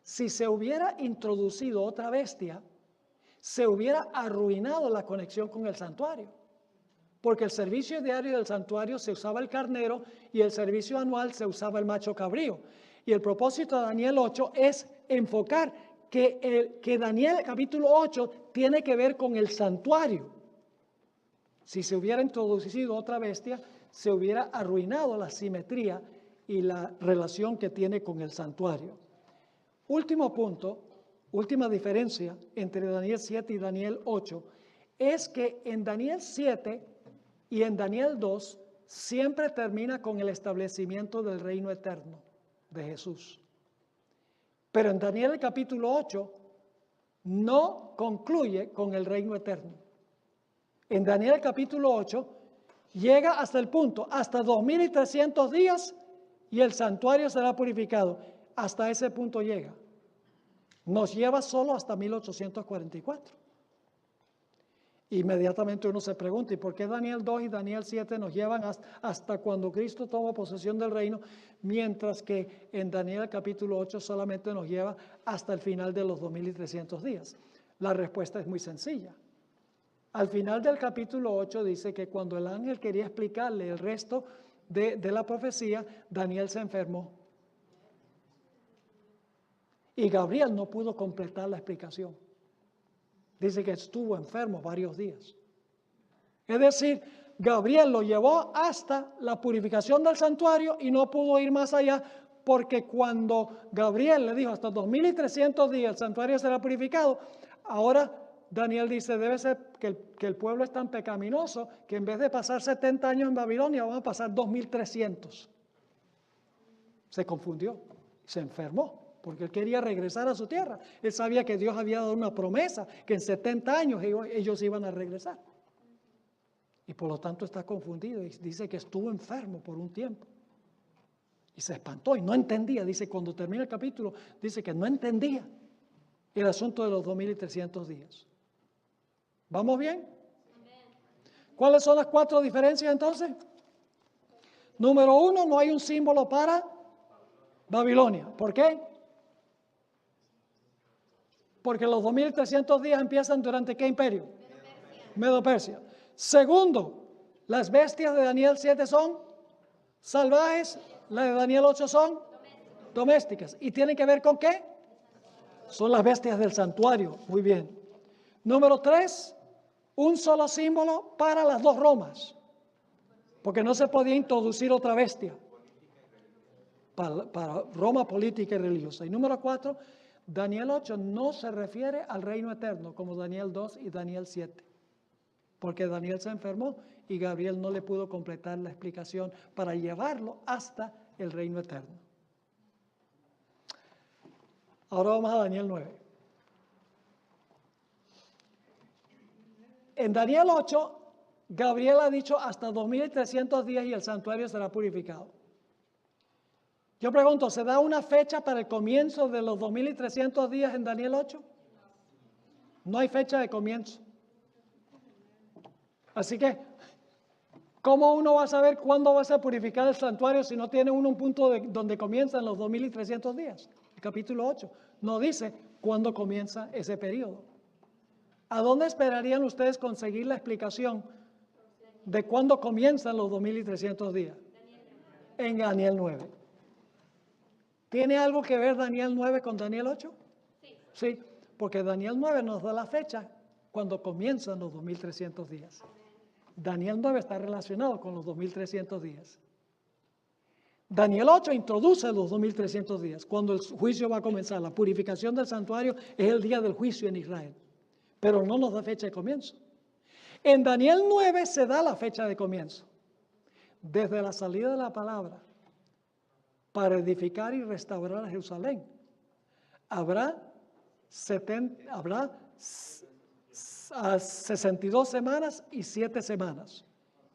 Si se hubiera introducido otra bestia, se hubiera arruinado la conexión con el santuario. Porque el servicio diario del santuario se usaba el carnero y el servicio anual se usaba el macho cabrío. Y el propósito de Daniel 8 es enfocar que Daniel capítulo 8 tiene que ver con el santuario. Si se hubiera introducido otra bestia, se hubiera arruinado la simetría y la relación que tiene con el santuario. Último punto, última diferencia entre Daniel 7 y Daniel 8, es que en Daniel 7 y en Daniel 2 siempre termina con el establecimiento del reino eterno de Jesús. Pero en Daniel el capítulo 8 no concluye con el reino eterno. En Daniel capítulo 8 llega hasta el punto, hasta 2300 días y el santuario será purificado. Hasta ese punto llega. Nos lleva solo hasta 1844. Inmediatamente uno se pregunta, ¿y por qué Daniel 2 y Daniel 7 nos llevan hasta cuando Cristo toma posesión del reino, mientras que en Daniel capítulo 8 solamente nos lleva hasta el final de los 2300 días? La respuesta es muy sencilla. Al final del capítulo 8 dice que cuando el ángel quería explicarle el resto de la profecía, Daniel se enfermó. Y Gabriel no pudo completar la explicación. Dice que estuvo enfermo varios días. Es decir, Gabriel lo llevó hasta la purificación del santuario y no pudo ir más allá, porque cuando Gabriel le dijo hasta 2300 días el santuario será purificado, ahora Daniel dice, debe ser que el pueblo es tan pecaminoso que en vez de pasar 70 años en Babilonia van a pasar 2300. Se confundió, se enfermó, porque él quería regresar a su tierra. Él sabía que Dios había dado una promesa, que en 70 años ellos iban a regresar. Y por lo tanto está confundido y dice que estuvo enfermo por un tiempo. Y se espantó y no entendía. Dice, cuando termina el capítulo, dice que no entendía el asunto de los 2300 días. ¿Vamos bien? ¿Cuáles son las 4 diferencias entonces? Número 1, no hay un símbolo para Babilonia. ¿Por qué? Porque los 2300 días empiezan durante ¿qué imperio? Medo-Persia. Segundo, las bestias de Daniel 7 son salvajes, las de Daniel 8 son domésticas. ¿Y tienen que ver con qué? Son las bestias del santuario. Muy bien. Número 3, un solo símbolo para las 2 Romas, porque no se podía introducir otra bestia para Roma política y religiosa. Y número 4, Daniel 8 no se refiere al reino eterno como Daniel 2 y Daniel 7. Porque Daniel se enfermó y Gabriel no le pudo completar la explicación para llevarlo hasta el reino eterno. Ahora vamos a Daniel 9. En Daniel 8, Gabriel ha dicho hasta 2300 días y el santuario será purificado. Yo pregunto, ¿se da una fecha para el comienzo de los 2300 días en Daniel 8? No hay fecha de comienzo. Así que, ¿cómo uno va a saber cuándo va a ser purificado el santuario si no tiene uno un punto donde comienzan los 2300 días? El capítulo 8 no dice cuándo comienza ese periodo. ¿A dónde esperarían ustedes conseguir la explicación de cuándo comienzan los 2300 días? En Daniel 9. ¿Tiene algo que ver Daniel 9 con Daniel 8? Sí, porque Daniel 9 nos da la fecha cuando comienzan los 2300 días. Daniel 9 está relacionado con los 2300 días. Daniel 8 introduce los 2300 días, cuando el juicio va a comenzar. La purificación del santuario es el día del juicio en Israel, pero no nos da fecha de comienzo. En Daniel 9 se da la fecha de comienzo. Desde la salida de la palabra para edificar y restaurar a Jerusalén, habrá 62 semanas y 7 semanas.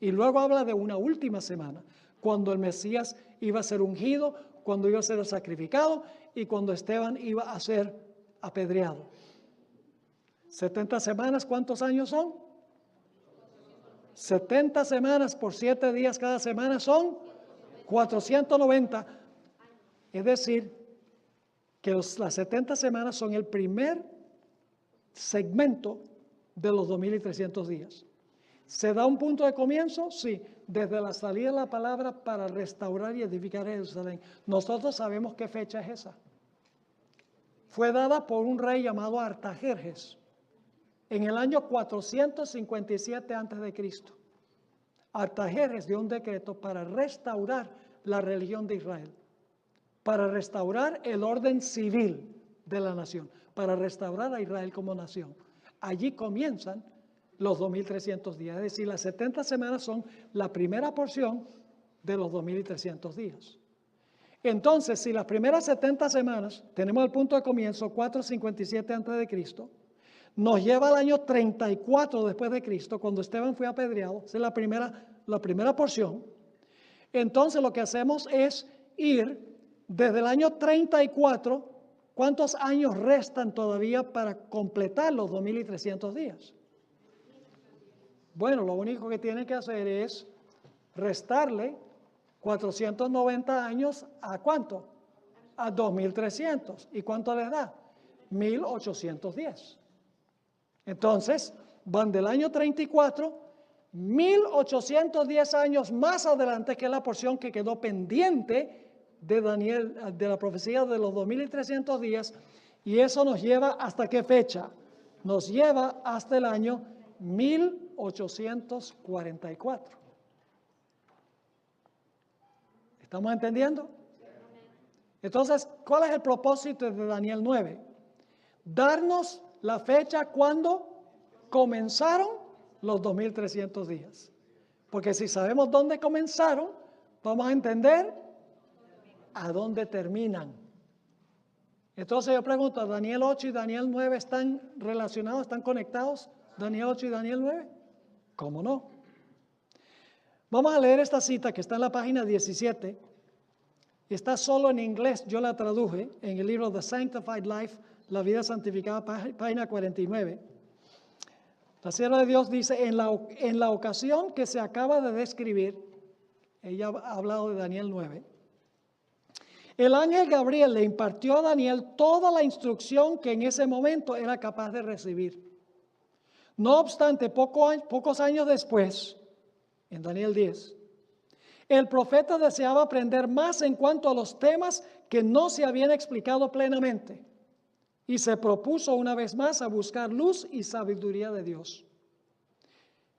Y luego habla de una última semana, cuando el Mesías iba a ser ungido, cuando iba a ser sacrificado y cuando Esteban iba a ser apedreado. 70 semanas, ¿cuántos años son? 70 semanas por 7 días cada semana son 490. Es decir, que las 70 semanas son el primer segmento de los 2300 días. ¿Se da un punto de comienzo? Sí, desde la salida de la palabra para restaurar y edificar Jerusalén. Nosotros sabemos qué fecha es esa. Fue dada por un rey llamado Artajerjes en el año 457 a.C. Artajerjes dio un decreto para restaurar la religión de Israel, para restaurar el orden civil de la nación, para restaurar a Israel como nación. Allí comienzan los 2300 días, es decir, las 70 semanas son la primera porción de los 2300 días. Entonces, si las primeras 70 semanas, tenemos el punto de comienzo 457 a.C., nos lleva al año 34 después de Cristo, cuando Esteban fue apedreado, esa es la primera porción. Entonces lo que hacemos es ir desde el año 34, ¿cuántos años restan todavía para completar los 2300 días? Bueno, lo único que tienen que hacer es restarle 490 años a ¿cuánto? A 2300. ¿Y cuánto les da? 1810. Entonces, van del año 34, 1810 años más adelante, que es la porción que quedó pendiente de Daniel, de la profecía de los 2300 días, y eso nos lleva ¿hasta qué fecha? Nos lleva hasta el año 1844. ¿Estamos entendiendo? Entonces, ¿cuál es el propósito de Daniel 9? Darnos la fecha cuando comenzaron los 2300 días. Porque si sabemos dónde comenzaron, vamos a entender a dónde terminan. Entonces yo pregunto, ¿Daniel 8 y Daniel 9 están relacionados, están conectados? ¿Daniel 8 y Daniel 9? ¿Cómo no? Vamos a leer esta cita que está en la página 17. Está solo en inglés, yo la traduje en el libro The Sanctified Life, La vida santificada, página 49. La sierva de Dios dice, en la ocasión que se acaba de describir, ella ha hablado de Daniel 9, el ángel Gabriel le impartió a Daniel toda la instrucción que en ese momento era capaz de recibir. No obstante, pocos años después, en Daniel 10, el profeta deseaba aprender más en cuanto a los temas que no se habían explicado plenamente y se propuso una vez más a buscar luz y sabiduría de Dios.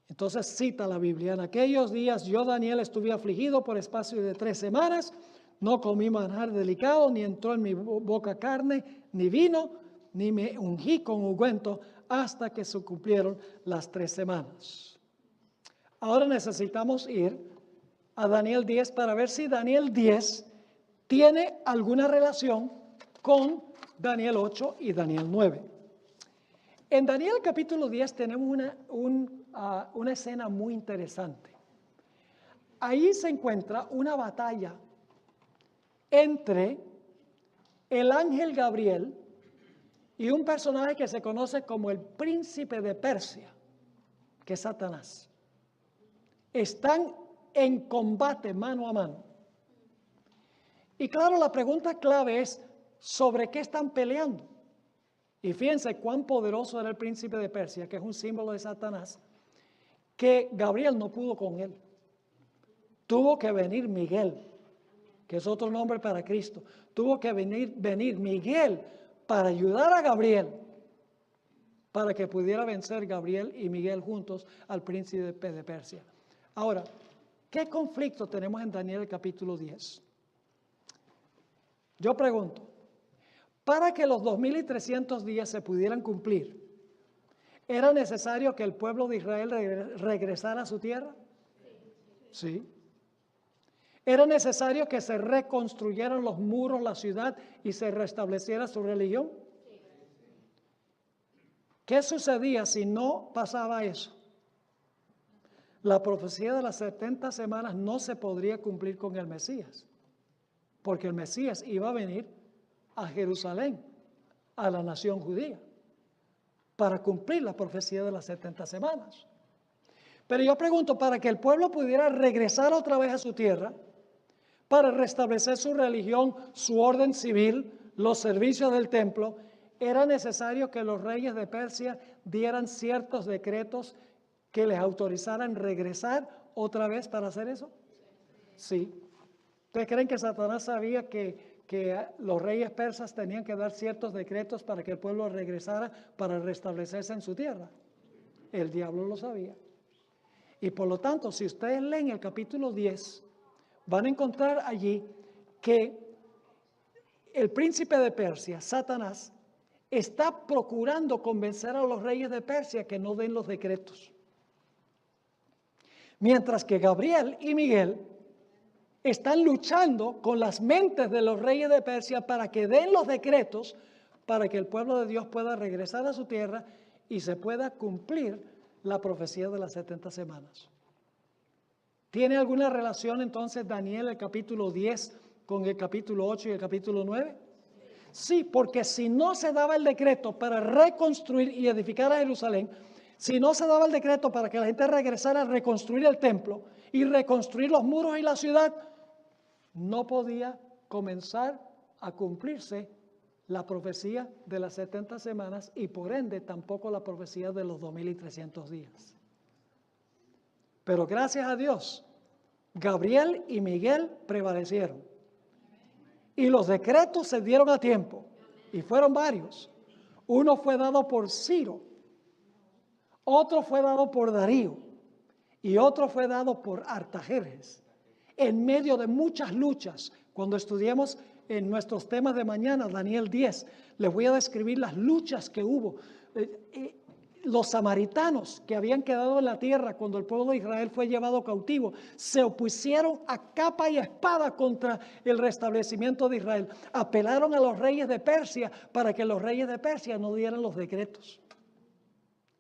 Entonces cita la Biblia, en aquellos días yo, Daniel, estuve afligido por espacio de 3 semanas, no comí manjar delicado, ni entró en mi boca carne, ni vino, ni me ungí con ungüento hasta que se cumplieron las 3 semanas. Ahora necesitamos ir a Daniel 10 para ver si Daniel 10 tiene alguna relación con Daniel 8 y Daniel 9. En Daniel capítulo 10 tenemos una escena muy interesante. Ahí se encuentra una batalla entre el ángel Gabriel y un personaje que se conoce como el príncipe de Persia, que es Satanás. Están en combate mano a mano. Y claro, la pregunta clave es, ¿sobre qué están peleando? Y fíjense cuán poderoso era el príncipe de Persia, que es un símbolo de Satanás, que Gabriel no pudo con él. Tuvo que venir Miguel, que es otro nombre para Cristo. Tuvo que venir Miguel para ayudar a Gabriel, para que pudiera vencer Gabriel y Miguel juntos al príncipe de Persia. Ahora, ¿qué conflicto tenemos en Daniel capítulo 10? Yo pregunto, para que los 2300 días se pudieran cumplir, ¿era necesario que el pueblo de Israel regresara a su tierra? Sí. ¿Era necesario que se reconstruyeran los muros, la ciudad y se restableciera su religión? ¿Qué sucedía si no pasaba eso? La profecía de las 70 semanas no se podría cumplir con el Mesías, porque el Mesías iba a venir a Jerusalén, a la nación judía, para cumplir la profecía de las 70 semanas. Pero yo pregunto, para que el pueblo pudiera regresar otra vez a su tierra, para restablecer su religión, su orden civil, los servicios del templo, ¿era necesario que los reyes de Persia dieran ciertos decretos que les autorizaran regresar otra vez para hacer eso? Sí. ¿Ustedes creen que Satanás sabía que los reyes persas tenían que dar ciertos decretos para que el pueblo regresara para restablecerse en su tierra? El diablo lo sabía. Y por lo tanto, si ustedes leen el capítulo 10, van a encontrar allí que el príncipe de Persia, Satanás, está procurando convencer a los reyes de Persia que no den los decretos. Mientras que Gabriel y Miguel están luchando con las mentes de los reyes de Persia para que den los decretos para que el pueblo de Dios pueda regresar a su tierra y se pueda cumplir la profecía de las 70 semanas. ¿Tiene alguna relación entonces Daniel el capítulo 10 con el capítulo 8 y el capítulo 9? Sí, porque si no se daba el decreto para reconstruir y edificar a Jerusalén, si no se daba el decreto para que la gente regresara a reconstruir el templo y reconstruir los muros y la ciudad, no podía comenzar a cumplirse la profecía de las 70 semanas y por ende tampoco la profecía de los 2300 días. Pero gracias a Dios, Gabriel y Miguel prevalecieron. Y los decretos se dieron a tiempo. Y fueron varios. Uno fue dado por Ciro, otro fue dado por Darío y otro fue dado por Artajerjes. En medio de muchas luchas, cuando estudiemos en nuestros temas de mañana, Daniel 10, les voy a describir las luchas que hubo. Los samaritanos que habían quedado en la tierra cuando el pueblo de Israel fue llevado cautivo, se opusieron a capa y espada contra el restablecimiento de Israel. Apelaron a los reyes de Persia para que los reyes de Persia no dieran los decretos.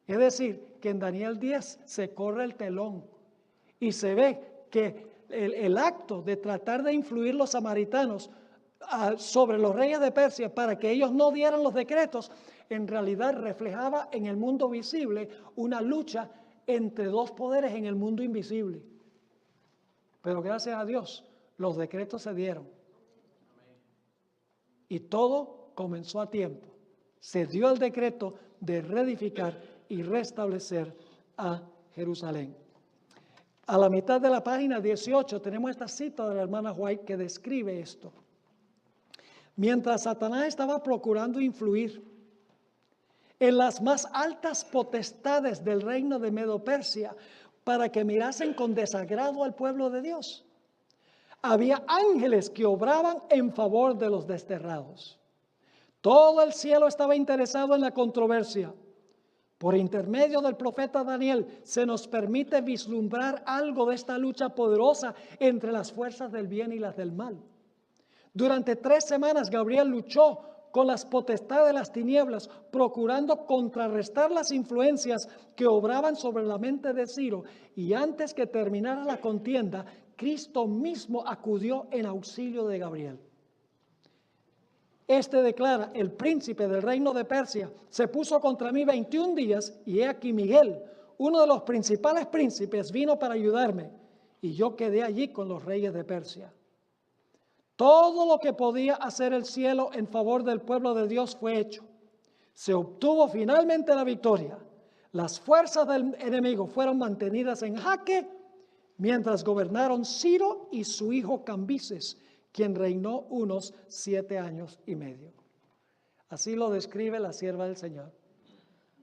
Es decir, que en Daniel 10 se corre el telón y se ve que el acto de tratar de influir los samaritanos sobre los reyes de Persia para que ellos no dieran los decretos, en realidad reflejaba en el mundo visible una lucha entre dos poderes en el mundo invisible. Pero gracias a Dios, los decretos se dieron. Y todo comenzó a tiempo. Se dio el decreto de reedificar y restablecer a Jerusalén. A la mitad de la página 18 tenemos esta cita de la hermana White que describe esto. Mientras Satanás estaba procurando influir en las más altas potestades del reino de Medo-Persia para que mirasen con desagrado al pueblo de Dios, había ángeles que obraban en favor de los desterrados. Todo el cielo estaba interesado en la controversia. Por intermedio del profeta Daniel se nos permite vislumbrar algo de esta lucha poderosa entre las fuerzas del bien y las del mal. Durante 3 semanas Gabriel luchó con las potestades de las tinieblas, procurando contrarrestar las influencias que obraban sobre la mente de Ciro. Y antes que terminara la contienda, Cristo mismo acudió en auxilio de Gabriel. Este declara: el príncipe del reino de Persia se puso contra mí 21 días y he aquí Miguel, uno de los principales príncipes, vino para ayudarme y yo quedé allí con los reyes de Persia. Todo lo que podía hacer el cielo en favor del pueblo de Dios fue hecho. Se obtuvo finalmente la victoria. Las fuerzas del enemigo fueron mantenidas en jaque mientras gobernaron Ciro y su hijo Cambises, quien reinó unos 7 años y medio. Así lo describe la sierva del Señor.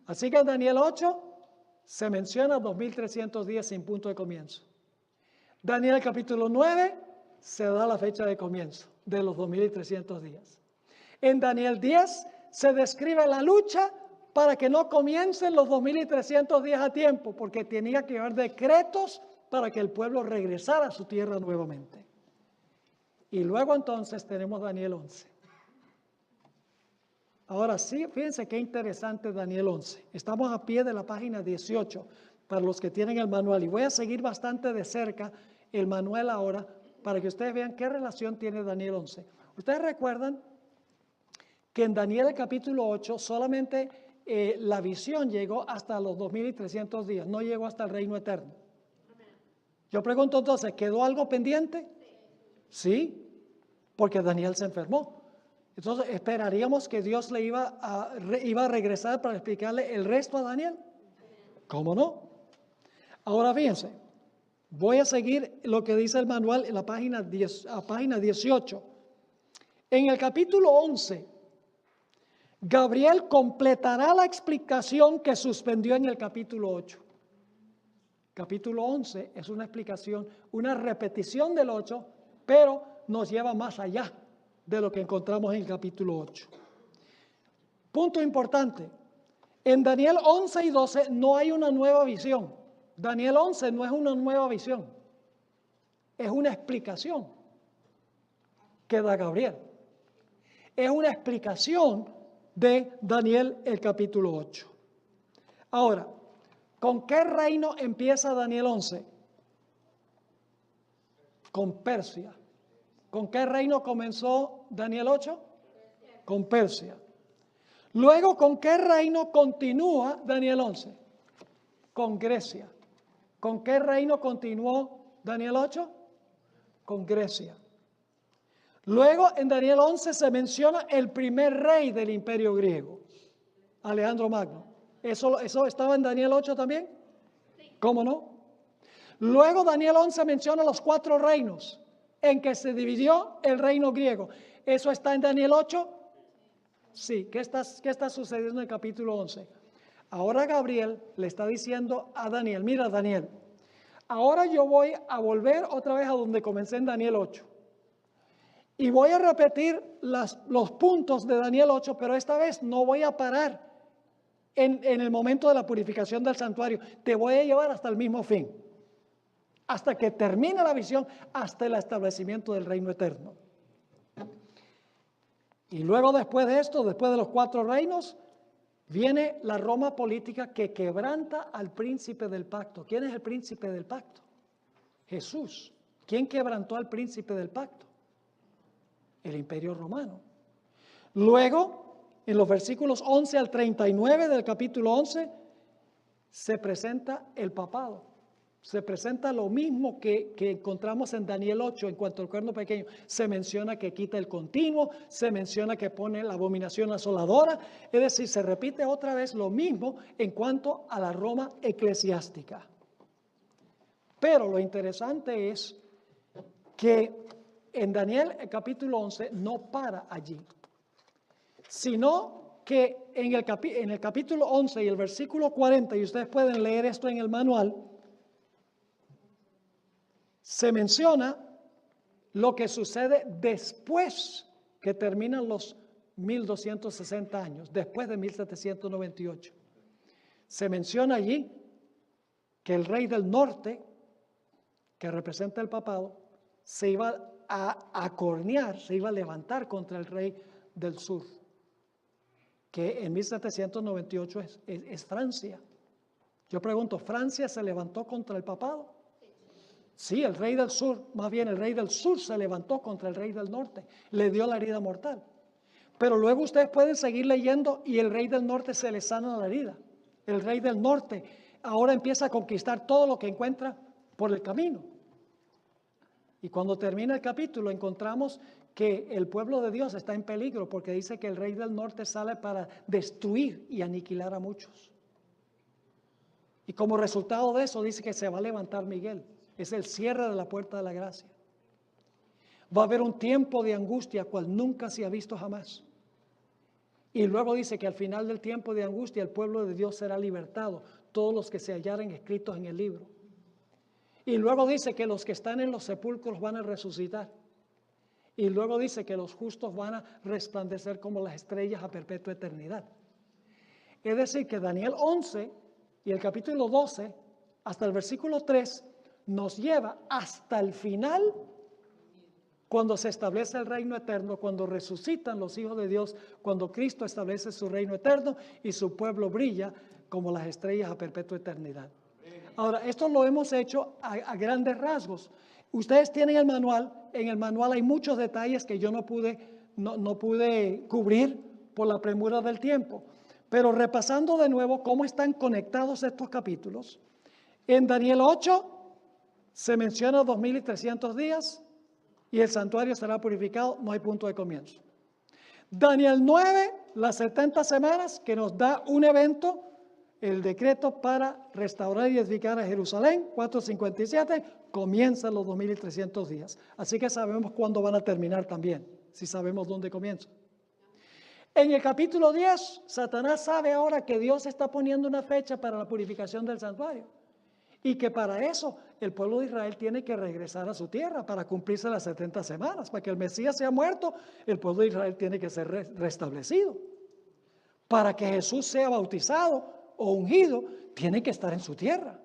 Así que en Daniel 8 se menciona 2300 días sin punto de comienzo. Daniel capítulo 9 se da la fecha de comienzo de los 2300 días. En Daniel 10 se describe la lucha para que no comiencen los 2300 días a tiempo, porque tenía que haber decretos para que el pueblo regresara a su tierra nuevamente. Y luego entonces tenemos Daniel 11. Ahora sí, fíjense qué interesante Daniel 11. Estamos a pie de la página 18 para los que tienen el manual. Y voy a seguir bastante de cerca el manual ahora para que ustedes vean qué relación tiene Daniel 11. Ustedes recuerdan que en Daniel capítulo 8 solamente la visión llegó hasta los 2300 días, no llegó hasta el reino eterno. Yo pregunto entonces, ¿quedó algo pendiente? Sí, porque Daniel se enfermó. Entonces, ¿esperaríamos que Dios le iba a regresar para explicarle el resto a Daniel? ¿Cómo no? Ahora fíjense, voy a seguir lo que dice el manual en la página 18. En el capítulo 11, Gabriel completará la explicación que suspendió en el capítulo 8. Capítulo 11 es una explicación, una repetición del 8, pero nos lleva más allá de lo que encontramos en el capítulo 8. Punto importante. En Daniel 11 y 12 no hay una nueva visión. Daniel 11 no es una nueva visión. Es una explicación que da Gabriel. Es una explicación de Daniel el capítulo 8. Ahora, ¿con qué reino empieza Daniel 11? Con Persia. ¿Con qué reino comenzó Daniel 8? Con Persia. Luego, ¿con qué reino continúa Daniel 11? Con Grecia. ¿Con qué reino continuó Daniel 8? Con Grecia. Luego en Daniel 11 se menciona el primer rey del imperio griego, Alejandro Magno. ¿Eso estaba en Daniel 8 también? ¿Cómo no? Luego Daniel 11 menciona los 4 reinos en que se dividió el reino griego. ¿Eso está en Daniel 8? Sí. ¿Qué está sucediendo en el capítulo 11? Ahora Gabriel le está diciendo a Daniel, mira Daniel, ahora yo voy a volver otra vez a donde comencé en Daniel 8. Y voy a repetir los puntos de Daniel 8, pero esta vez no voy a parar en el momento de la purificación del santuario. Te voy a llevar hasta el mismo fin, hasta que termine la visión, hasta el establecimiento del reino eterno. Y luego después de esto, después de los 4 reinos, viene la Roma política que quebranta al príncipe del pacto. ¿Quién es el príncipe del pacto? Jesús. ¿Quién quebrantó al príncipe del pacto? El imperio romano. Luego, en los versículos 11 al 39 del capítulo 11, se presenta el papado. Se presenta lo mismo que encontramos en Daniel 8 en cuanto al cuerno pequeño. Se menciona que quita el continuo, se menciona que pone la abominación asoladora. Es decir, se repite otra vez lo mismo en cuanto a la Roma eclesiástica. Pero lo interesante es que en Daniel el capítulo 11 no para allí, sino que en el capítulo 11 y el versículo 40, y ustedes pueden leer esto en el manual, se menciona lo que sucede después que terminan los 1260 años, después de 1798. Se menciona allí que el rey del norte, que representa el papado, se iba a acornear, se iba a levantar contra el rey del sur, que en 1798 es Francia. Yo pregunto, ¿Francia se levantó contra el papado? Sí, el rey del sur, más bien el rey del sur se levantó contra el rey del norte, le dio la herida mortal. Pero luego ustedes pueden seguir leyendo y el rey del norte se le sana la herida. El rey del norte ahora empieza a conquistar todo lo que encuentra por el camino. Y cuando termina el capítulo encontramos que el pueblo de Dios está en peligro porque dice que el rey del norte sale para destruir y aniquilar a muchos. Y como resultado de eso dice que se va a levantar Miguel. Es el cierre de la puerta de la gracia. Va a haber un tiempo de angustia cual nunca se ha visto jamás. Y luego dice que al final del tiempo de angustia el pueblo de Dios será libertado, todos los que se hallaren escritos en el libro. Y luego dice que los que están en los sepulcros van a resucitar. Y luego dice que los justos van a resplandecer como las estrellas a perpetua eternidad. Es decir, que Daniel 11 y el capítulo 12 hasta el versículo 3 nos lleva hasta el final, cuando se establece el reino eterno, cuando resucitan los hijos de Dios, cuando Cristo establece su reino eterno y su pueblo brilla como las estrellas a perpetua eternidad. Ahora, esto lo hemos hecho a grandes rasgos. Ustedes tienen el manual. En el manual hay muchos detalles que yo no pude cubrir por la premura del tiempo. Pero repasando de nuevo cómo están conectados estos capítulos. En Daniel 8 se menciona 2300 días y el santuario será purificado. No hay punto de comienzo. Daniel 9, las 70 semanas, que nos da un evento, el decreto para restaurar y edificar a Jerusalén, 457, comienzan los 2300 días. Así que sabemos cuándo van a terminar también, si sabemos dónde comienza. En el capítulo 10, Satanás sabe ahora que Dios está poniendo una fecha para la purificación del santuario y que para eso el pueblo de Israel tiene que regresar a su tierra para cumplirse las 70 semanas. Para que el Mesías sea muerto, el pueblo de Israel tiene que ser restablecido. Para que Jesús sea bautizado o ungido, tiene que estar en su tierra.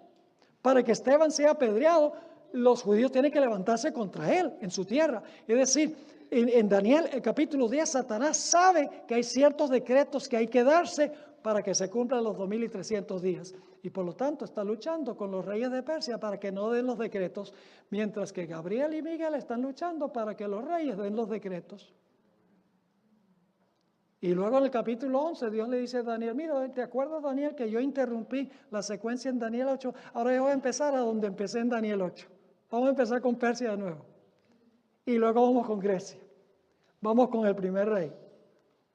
Para que Esteban sea apedreado, los judíos tienen que levantarse contra él en su tierra. Es decir, en Daniel, el capítulo 10, Satanás sabe que hay ciertos decretos que hay que darse para que se cumplan los 2300 días. Y por lo tanto está luchando con los reyes de Persia para que no den los decretos, mientras que Gabriel y Miguel están luchando para que los reyes den los decretos. Y luego en el capítulo 11 Dios le dice a Daniel, mira, ¿te acuerdas, Daniel, que yo interrumpí la secuencia en Daniel 8? Ahora yo voy a empezar a donde empecé en Daniel 8. Vamos a empezar con Persia de nuevo. Y luego vamos con Grecia. Vamos con el primer rey.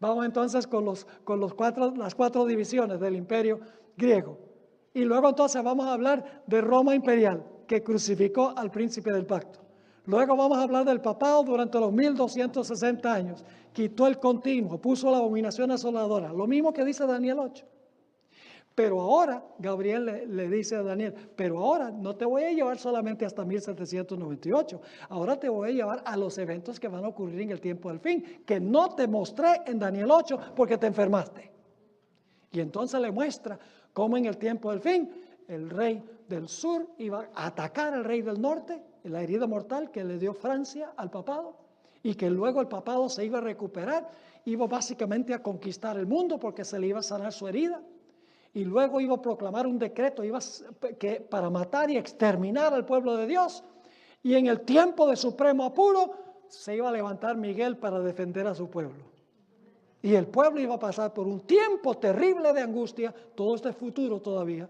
Vamos entonces con las cuatro divisiones del imperio griego. Y luego entonces vamos a hablar de Roma imperial, que crucificó al príncipe del pacto. Luego vamos a hablar del papado durante los 1260 años. Quitó el continuo, puso la abominación asoladora. Lo mismo que dice Daniel 8. Pero ahora, Gabriel le dice a Daniel, pero ahora no te voy a llevar solamente hasta 1798, ahora te voy a llevar a los eventos que van a ocurrir en el tiempo del fin, que no te mostré en Daniel 8 porque te enfermaste. Y entonces le muestra cómo en el tiempo del fin el rey del sur iba a atacar al rey del norte, la herida mortal que le dio Francia al papado, y que luego el papado se iba a recuperar, iba básicamente a conquistar el mundo porque se le iba a sanar su herida. Y luego iba a proclamar un decreto para matar y exterminar al pueblo de Dios. Y en el tiempo de supremo apuro se iba a levantar Miguel para defender a su pueblo. Y el pueblo iba a pasar por un tiempo terrible de angustia, todo este futuro todavía.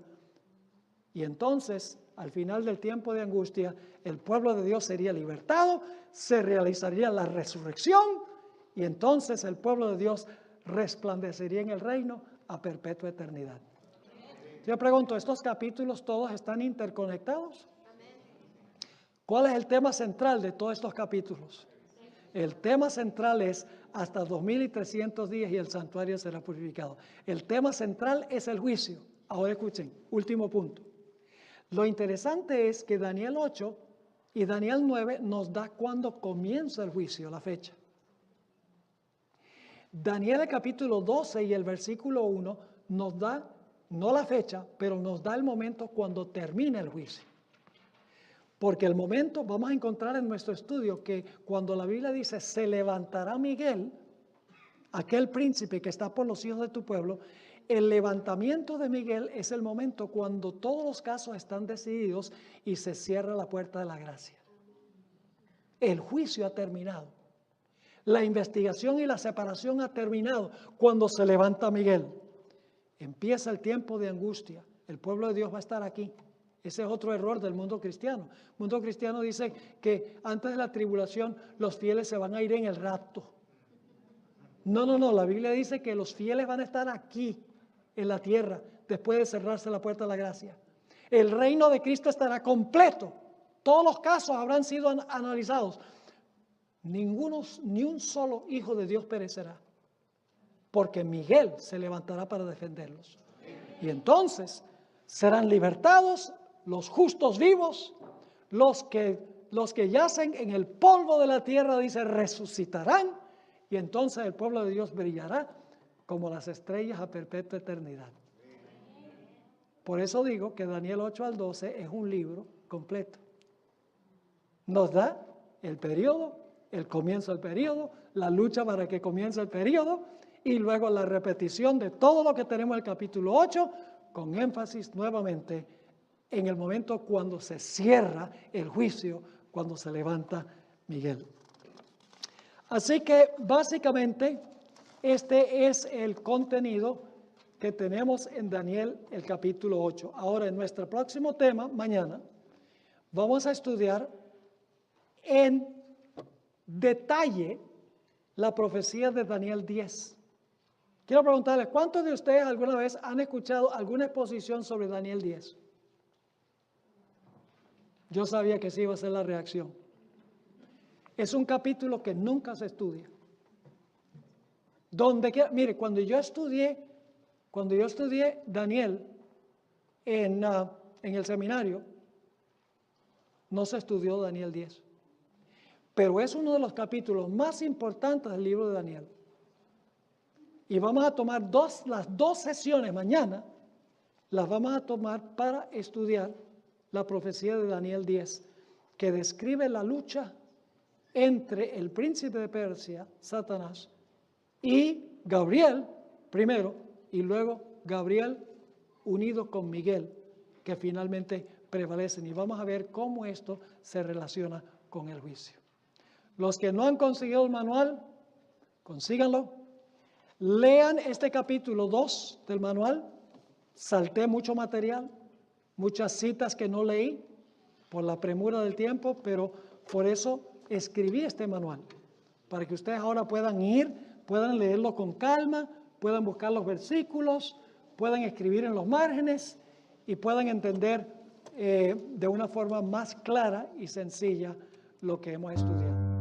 Y entonces, al final del tiempo de angustia, el pueblo de Dios sería libertado, se realizaría la resurrección y entonces el pueblo de Dios resplandecería en el reino a perpetua eternidad. Yo pregunto, ¿estos capítulos todos están interconectados? ¿Cuál es el tema central de todos estos capítulos? El tema central es hasta 2300 días y el santuario será purificado. El tema central es el juicio. Ahora escuchen, último punto. Lo interesante es que Daniel 8 y Daniel 9 nos da cuándo comienza el juicio, la fecha. Daniel el capítulo 12 y el versículo 1 nos da, no la fecha, pero nos da el momento cuando termina el juicio. Porque el momento, vamos a encontrar en nuestro estudio que cuando la Biblia dice, se levantará Miguel, aquel príncipe que está por los hijos de tu pueblo, el levantamiento de Miguel es el momento cuando todos los casos están decididos y se cierra la puerta de la gracia. El juicio ha terminado. La investigación y la separación ha terminado cuando se levanta Miguel. Empieza el tiempo de angustia. El pueblo de Dios va a estar aquí. Ese es otro error del mundo cristiano. El mundo cristiano dice que antes de la tribulación los fieles se van a ir en el rapto. No. La Biblia dice que los fieles van a estar aquí en la tierra después de cerrarse la puerta de la gracia. El reino de Cristo estará completo. Todos los casos habrán sido analizados. Ni un solo hijo de Dios perecerá, porque Miguel se levantará para defenderlos. Y entonces serán libertados los justos vivos, los que yacen en el polvo de la tierra, dice, resucitarán, y entonces el pueblo de Dios brillará como las estrellas a perpetua eternidad. Por eso digo que Daniel 8 al 12 es un libro completo. Nos da el periodo, el comienzo del periodo, la lucha para que comience el periodo y luego la repetición de todo lo que tenemos en el capítulo 8 con énfasis nuevamente en el momento cuando se cierra el juicio, cuando se levanta Miguel. Así que básicamente este es el contenido que tenemos en Daniel el capítulo 8. Ahora en nuestro próximo tema, mañana, vamos a estudiar en detalle la profecía de Daniel 10. Quiero preguntarles, ¿cuántos de ustedes alguna vez han escuchado alguna exposición sobre Daniel 10? Yo sabía que sí iba a ser la reacción. Es un capítulo que nunca se estudia. Mire, cuando yo estudié Daniel en el seminario, no se estudió Daniel 10. Pero es uno de los capítulos más importantes del libro de Daniel. Y vamos a tomar las dos sesiones mañana, las vamos a tomar para estudiar la profecía de Daniel 10, que describe la lucha entre el príncipe de Persia, Satanás, y Gabriel primero, y luego Gabriel unido con Miguel, que finalmente prevalecen. Y vamos a ver cómo esto se relaciona con el juicio. Los que no han conseguido el manual, consíganlo. Lean este capítulo 2 del manual. Salté mucho material, muchas citas que no leí por la premura del tiempo, pero por eso escribí este manual, para que ustedes ahora puedan ir, puedan leerlo con calma, puedan buscar los versículos, puedan escribir en los márgenes y puedan entender de una forma más clara y sencilla lo que hemos estudiado.